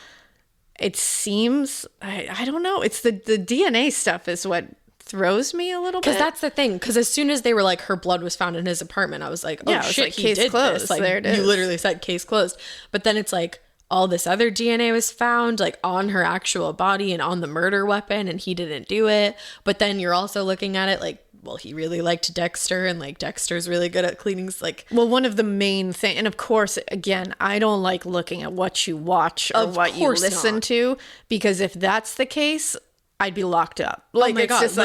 [SPEAKER 2] It seems, I don't know. It's the DNA stuff is what throws me a little bit.
[SPEAKER 3] Because that's the thing. Because as soon as they were like, her blood was found in his apartment, I was like, oh shit,
[SPEAKER 2] like,
[SPEAKER 3] he
[SPEAKER 2] case
[SPEAKER 3] did
[SPEAKER 2] closed.
[SPEAKER 3] this. Like,
[SPEAKER 2] there it is.
[SPEAKER 3] You literally said case closed. But then it's like, all this other DNA was found like on her actual body and on the murder weapon, and he didn't do it. But then you're also looking at it like, well, he really liked Dexter, and like Dexter's really good at cleaning. Like,
[SPEAKER 2] well, one of the main things, and of course, again, I don't like looking at what you watch or what you listen to, because if that's the case, I'd be locked up. Like,
[SPEAKER 3] Oh my
[SPEAKER 2] it's
[SPEAKER 3] God,
[SPEAKER 2] just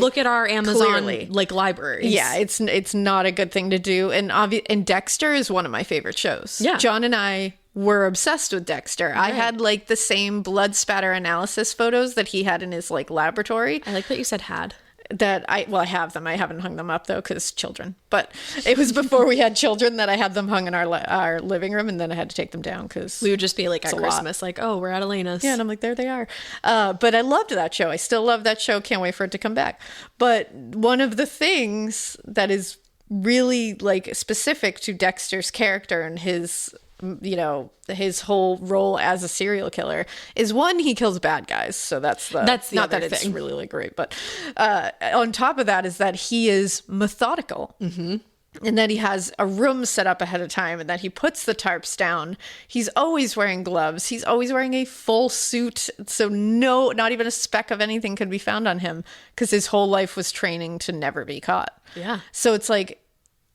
[SPEAKER 3] look at our Amazon
[SPEAKER 2] clearly.
[SPEAKER 3] like libraries.
[SPEAKER 2] Yeah, it's not a good thing to do. And Dexter is one of my favorite shows.
[SPEAKER 3] Yeah.
[SPEAKER 2] John and I were obsessed with Dexter. I had like the same blood spatter analysis photos that he had in his like laboratory.
[SPEAKER 3] I like that you said had.
[SPEAKER 2] That I have them. I haven't hung them up though because children. But it was before we had children that I had them hung in our living room, and then I had to take them down because
[SPEAKER 3] We would just be like at
[SPEAKER 2] a lot.
[SPEAKER 3] Christmas, like, oh, we're at Alaina's.
[SPEAKER 2] yeah, and I'm like, there they are. But I loved that show. I still love that show. Can't wait for it to come back. But one of the things that is really like specific to Dexter's character and his, you know, his whole role as a serial killer is, one, he kills bad guys. So that's the
[SPEAKER 3] That's the
[SPEAKER 2] not
[SPEAKER 3] other
[SPEAKER 2] that it's
[SPEAKER 3] thing.
[SPEAKER 2] really like, great, but on top of that is that he is methodical. Mm-hmm. And that he has a room set up ahead of time, and that he puts the tarps down. He's always wearing gloves. He's always wearing a full suit. So not even a speck of anything could be found on him because his whole life was training to never be caught.
[SPEAKER 3] Yeah.
[SPEAKER 2] So it's like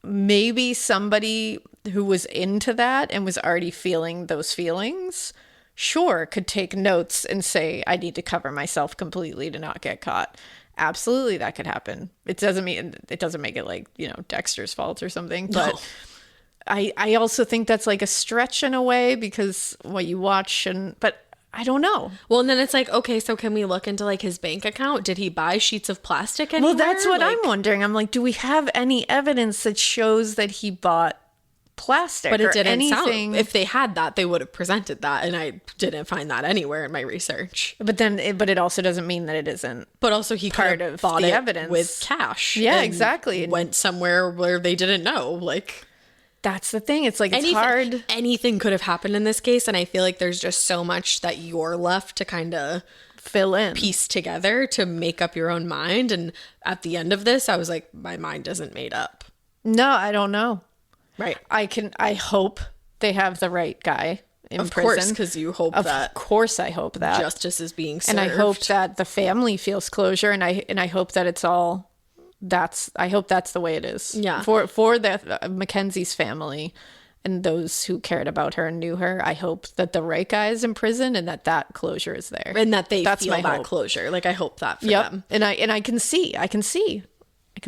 [SPEAKER 2] maybe somebody who was into that and was already feeling those feelings, sure, could take notes and say, I need to cover myself completely to not get caught. Absolutely, that could happen. It doesn't make it like, you know, Dexter's fault or something. But
[SPEAKER 3] No.
[SPEAKER 2] I also think that's like a stretch in a way because what you watch but I don't know.
[SPEAKER 3] Well, and then it's like, okay, so can we look into like his bank account? Did he buy sheets of plastic anywhere?
[SPEAKER 2] Well, that's what
[SPEAKER 3] Like,
[SPEAKER 2] I'm wondering. I'm like, do we have any evidence that shows that he bought plastic?
[SPEAKER 3] But it
[SPEAKER 2] or
[SPEAKER 3] didn't
[SPEAKER 2] anything?
[SPEAKER 3] sound. If they had that, they would have presented that, and I didn't find that anywhere in my research.
[SPEAKER 2] But it also doesn't mean that it isn't.
[SPEAKER 3] But also, he
[SPEAKER 2] Part
[SPEAKER 3] could have
[SPEAKER 2] of
[SPEAKER 3] bought
[SPEAKER 2] the
[SPEAKER 3] it
[SPEAKER 2] evidence.
[SPEAKER 3] with cash.
[SPEAKER 2] Yeah,
[SPEAKER 3] and
[SPEAKER 2] exactly.
[SPEAKER 3] Went somewhere where they didn't know. Like,
[SPEAKER 2] That's the thing. It's like it's hard.
[SPEAKER 3] Anything could have happened in this case, and I feel like there's just so much that you're left to kind of
[SPEAKER 2] Fill in.
[SPEAKER 3] piece together to make up your own mind. And at the end of this, I was like, my mind isn't made up.
[SPEAKER 2] No, I don't know.
[SPEAKER 3] Right.
[SPEAKER 2] I hope they have the right guy in
[SPEAKER 3] Of
[SPEAKER 2] prison.
[SPEAKER 3] course, because you hope
[SPEAKER 2] Of
[SPEAKER 3] that
[SPEAKER 2] course, I hope that.
[SPEAKER 3] justice is being served.
[SPEAKER 2] And I hope that the family feels closure, and I hope that it's all. I hope that's the way it is.
[SPEAKER 3] Yeah.
[SPEAKER 2] For the Mackenzie's family and those who cared about her and knew her, I hope that the right guy is in prison and that closure is there.
[SPEAKER 3] and that they
[SPEAKER 2] That's
[SPEAKER 3] feel
[SPEAKER 2] my
[SPEAKER 3] that
[SPEAKER 2] hope.
[SPEAKER 3] closure. Like, I hope that for
[SPEAKER 2] Yep.
[SPEAKER 3] them.
[SPEAKER 2] And I can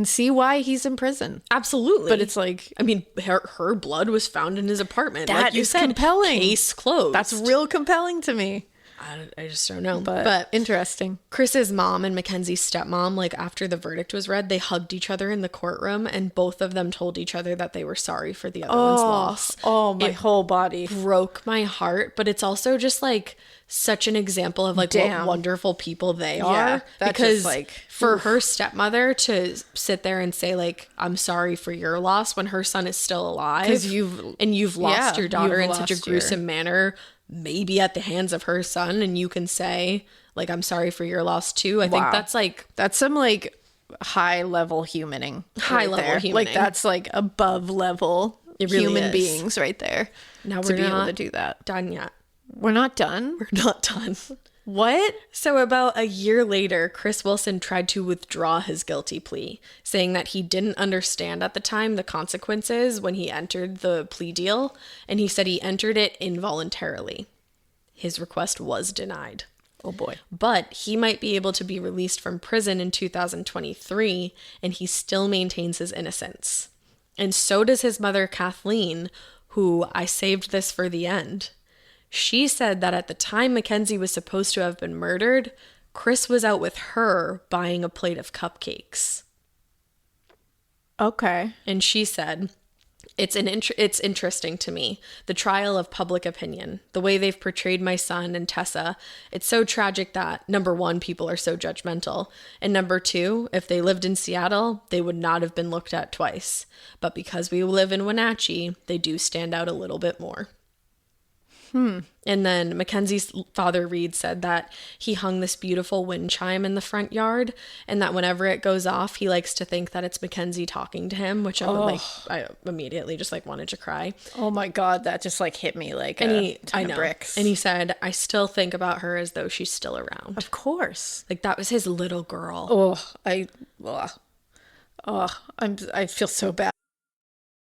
[SPEAKER 2] see why he's in prison.
[SPEAKER 3] Absolutely.
[SPEAKER 2] But it's like,
[SPEAKER 3] I mean, her blood was found in his apartment.
[SPEAKER 2] that
[SPEAKER 3] like you
[SPEAKER 2] is
[SPEAKER 3] said,
[SPEAKER 2] compelling.
[SPEAKER 3] Case closed.
[SPEAKER 2] That's real compelling to me.
[SPEAKER 3] I just don't know.
[SPEAKER 2] But interesting.
[SPEAKER 3] Chris's mom and Mackenzie's stepmom, like after the verdict was read, they hugged each other in the courtroom, and both of them told each other that they were sorry for the other one's loss.
[SPEAKER 2] Oh, my whole body.
[SPEAKER 3] Broke my heart, but it's also just like such an example of like
[SPEAKER 2] Damn.
[SPEAKER 3] what wonderful people they
[SPEAKER 2] Yeah,
[SPEAKER 3] are.
[SPEAKER 2] that's
[SPEAKER 3] Because
[SPEAKER 2] just, like,
[SPEAKER 3] for her stepmother to sit there and say like, I'm sorry for your loss when her son is still alive,
[SPEAKER 2] 'Cause you've
[SPEAKER 3] lost your daughter in
[SPEAKER 2] you've
[SPEAKER 3] such a
[SPEAKER 2] lost your-
[SPEAKER 3] gruesome manner, maybe at the hands of her son, and you can say like, I'm sorry for your loss too. I think
[SPEAKER 2] Wow.
[SPEAKER 3] that's like
[SPEAKER 2] That's some like high level humaning.
[SPEAKER 3] High level
[SPEAKER 2] there.
[SPEAKER 3] humaning.
[SPEAKER 2] Like that's like above level
[SPEAKER 3] It really
[SPEAKER 2] human
[SPEAKER 3] is.
[SPEAKER 2] beings right there.
[SPEAKER 3] Now
[SPEAKER 2] to
[SPEAKER 3] we're
[SPEAKER 2] be able
[SPEAKER 3] not
[SPEAKER 2] to do that.
[SPEAKER 3] done yet.
[SPEAKER 2] We're not done.
[SPEAKER 3] We're not done.
[SPEAKER 2] What?
[SPEAKER 3] So about a year later, Chris Wilson tried to withdraw his guilty plea, saying that he didn't understand at the time the consequences when he entered the plea deal, and he said he entered it involuntarily. His request was denied.
[SPEAKER 2] Oh boy.
[SPEAKER 3] But he might be able to be released from prison in 2023, and he still maintains his innocence. And so does his mother, Kathleen, who I saved this for the end. She said that at the time Mackenzie was supposed to have been murdered, Chris was out with her buying a plate of cupcakes.
[SPEAKER 2] Okay.
[SPEAKER 3] And she said, it's interesting to me, the trial of public opinion, the way they've portrayed my son and Tessa. It's so tragic that, number one, people are so judgmental. And number two, if they lived in Seattle, they would not have been looked at twice. But because we live in Wenatchee, they do stand out a little bit more. And then Mackenzie's father, Reed, said that he hung this beautiful wind chime in the front yard, and that whenever it goes off, he likes to think that it's Mackenzie talking to him, which I immediately just like wanted to cry.
[SPEAKER 2] Oh my God, that just like hit me like
[SPEAKER 3] And
[SPEAKER 2] a ton of bricks.
[SPEAKER 3] And he said, I still think about her as though she's still around.
[SPEAKER 2] Of course.
[SPEAKER 3] Like that was his little girl.
[SPEAKER 2] I feel so bad.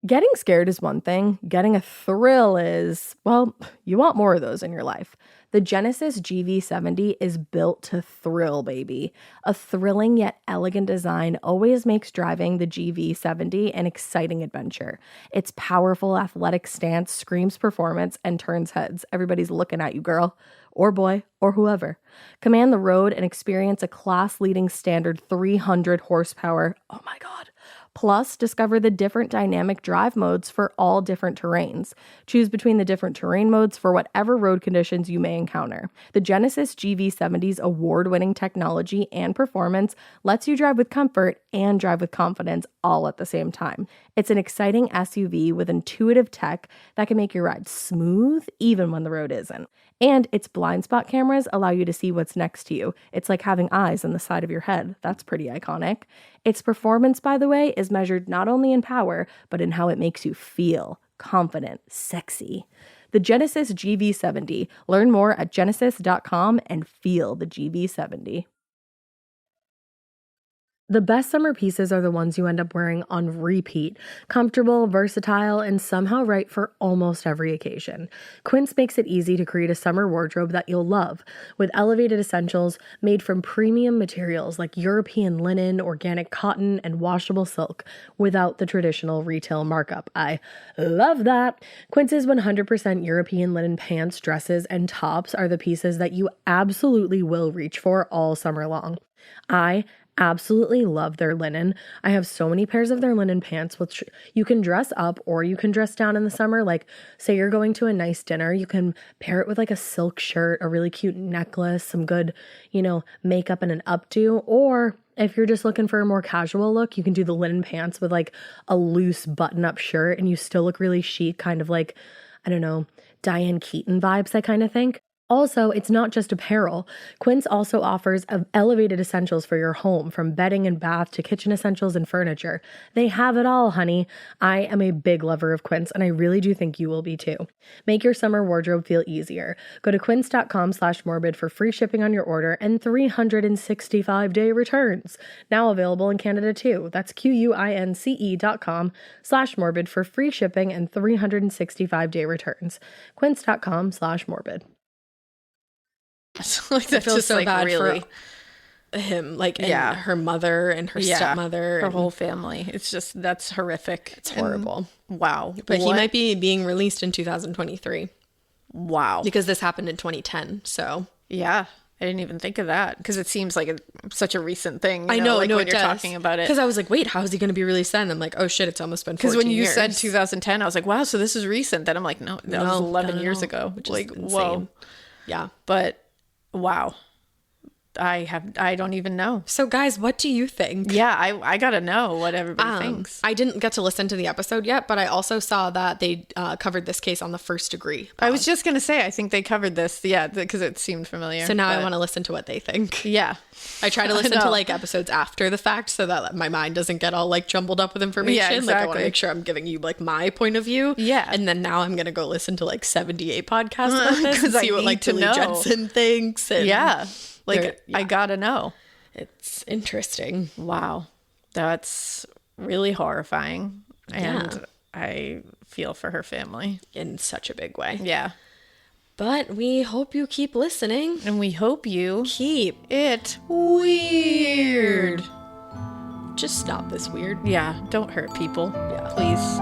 [SPEAKER 1] Getting scared is one thing. Getting a thrill is, well, you want more of those in your life. The Genesis GV70 is built to thrill, baby. A thrilling yet elegant design always makes driving the GV70 an exciting adventure. Its powerful athletic stance screams performance and turns heads. Everybody's looking at you, girl, or boy, or whoever. Command the road and experience a class-leading standard 300 horsepower. Oh my God. Plus, discover the different dynamic drive modes for all different terrains. Choose between the different terrain modes for whatever road conditions you may encounter. The Genesis GV70's award-winning technology and performance lets you drive with comfort and drive with confidence all at the same time. It's an exciting SUV with intuitive tech that can make your ride smooth even when the road isn't. And its blind spot cameras allow you to see what's next to you. It's like having eyes on the side of your head. That's pretty iconic. Its performance, by the way, is measured not only in power, but in how it makes you feel confident, sexy. The Genesis GV70. Learn more at genesis.com and feel the GV70. The best summer pieces are the ones you end up wearing on repeat. Comfortable, versatile, and somehow right for almost every occasion. Quince makes it easy to create a summer wardrobe that you'll love, with elevated essentials made from premium materials like European linen, organic cotton, and washable silk, without the traditional retail markup. I love that! Quince's 100% European linen pants, dresses, and tops are the pieces that you absolutely will reach for all summer long. I absolutely love their linen. I have so many pairs of their linen pants, which you can dress up or you can dress down in the summer. Like, say you're going to a nice dinner, you can pair it with like a silk shirt, a really cute necklace, some good, makeup and an updo. Or if you're just looking for a more casual look, you can do the linen pants with like a loose button-up shirt and you still look really chic, kind of like, I don't know, Diane Keaton vibes, I kind of think. Also, it's not just apparel. Quince also offers elevated essentials for your home, from bedding and bath to kitchen essentials and furniture. They have it all, honey. I am a big lover of Quince, and I really do think you will be too. Make your summer wardrobe feel easier. Go to quince.com/morbid for free shipping on your order and 365-day returns. Now available in Canada too. That's QUINCE.com/morbid for free shipping and 365-day returns. Quince.com/morbid.
[SPEAKER 2] Like, that's
[SPEAKER 3] I feel
[SPEAKER 2] just
[SPEAKER 3] so
[SPEAKER 2] like
[SPEAKER 3] bad
[SPEAKER 2] really
[SPEAKER 3] for him, and her mother and her stepmother,
[SPEAKER 2] her whole family. It's just, that's horrific.
[SPEAKER 3] It's horrible.
[SPEAKER 2] Wow.
[SPEAKER 3] But he might be being released in 2023.
[SPEAKER 2] Wow.
[SPEAKER 3] Because this happened in 2010. So
[SPEAKER 2] yeah, I didn't even think of that, because it seems like such a recent thing.
[SPEAKER 3] I know,
[SPEAKER 2] like when
[SPEAKER 3] it
[SPEAKER 2] you're
[SPEAKER 3] does.
[SPEAKER 2] talking about it.
[SPEAKER 3] Because I was like, wait, how is he going to be released then? I'm like, oh shit, it's almost been 14 years.
[SPEAKER 2] Because when you said 2010, I was like, wow, so this is recent. Then I'm like, no, that was 11 years ago.
[SPEAKER 3] Which
[SPEAKER 2] like,
[SPEAKER 3] is insane.
[SPEAKER 2] whoa.
[SPEAKER 3] Yeah.
[SPEAKER 2] But wow. I don't even know.
[SPEAKER 3] So guys, what do you think?
[SPEAKER 2] Yeah, I gotta know what everybody thinks.
[SPEAKER 3] I didn't get to listen to the episode yet, but I also saw that they covered this case on the First Degree pod.
[SPEAKER 2] I was just gonna say, I think they covered this, because it seemed familiar.
[SPEAKER 3] So now I want to listen to what they think.
[SPEAKER 2] Yeah.
[SPEAKER 3] I try to listen to like episodes after the fact so that my mind doesn't get all like jumbled up with information.
[SPEAKER 2] Yeah, exactly.
[SPEAKER 3] Like I want to make sure I'm giving you like my point of view.
[SPEAKER 2] Yeah.
[SPEAKER 3] And then now I'm going to go listen to like 78 podcasts about this and
[SPEAKER 2] I
[SPEAKER 3] see what
[SPEAKER 2] need
[SPEAKER 3] like
[SPEAKER 2] to
[SPEAKER 3] Tilly
[SPEAKER 2] know.
[SPEAKER 3] Jensen thinks. And
[SPEAKER 2] Yeah. Like, I gotta know.
[SPEAKER 3] It's interesting.
[SPEAKER 2] Wow. That's really horrifying.
[SPEAKER 3] Yeah.
[SPEAKER 2] And I feel for her family.
[SPEAKER 3] In such a big way.
[SPEAKER 2] Yeah.
[SPEAKER 3] But we hope you keep listening.
[SPEAKER 2] And we hope you
[SPEAKER 3] Keep
[SPEAKER 2] it weird.
[SPEAKER 3] Just stop this weird.
[SPEAKER 2] Yeah. Don't hurt people.
[SPEAKER 3] Yeah.
[SPEAKER 2] Please.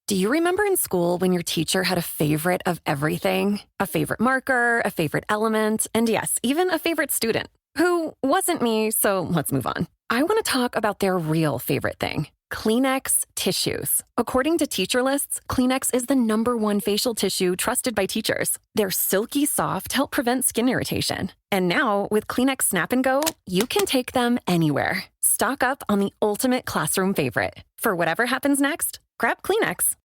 [SPEAKER 4] Do you remember in school when your teacher had a favorite of everything? A favorite marker, a favorite element, and yes, even a favorite student? Who wasn't me, so let's move on. I want to talk about their real favorite thing. Kleenex tissues. According to teacher lists, Kleenex is the #1 facial tissue trusted by teachers. They're silky soft, help prevent skin irritation. And now, with Kleenex Snap and Go, you can take them anywhere. Stock up on the ultimate classroom favorite. For whatever happens next, grab Kleenex.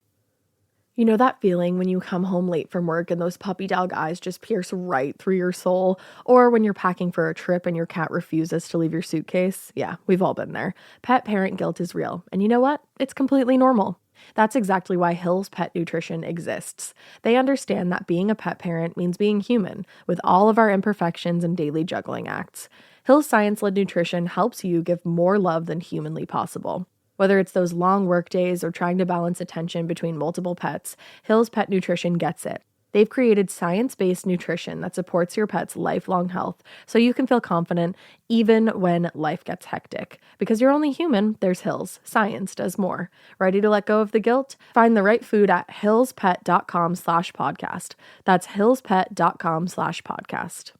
[SPEAKER 5] You know that feeling when you come home late from work and those puppy dog eyes just pierce right through your soul? Or when you're packing for a trip and your cat refuses to leave your suitcase? Yeah, we've all been there. Pet parent guilt is real. And you know what? It's completely normal. That's exactly why Hill's Pet Nutrition exists. They understand that being a pet parent means being human, with all of our imperfections and daily juggling acts. Hill's science-led nutrition helps you give more love than humanly possible. Whether it's those long work days or trying to balance attention between multiple pets, Hill's Pet Nutrition gets it. They've created science-based nutrition that supports your pet's lifelong health so you can feel confident even when life gets hectic. Because you're only human, there's Hill's. Science does more. Ready to let go of the guilt? Find the right food at hillspet.com/podcast. That's hillspet.com/podcast.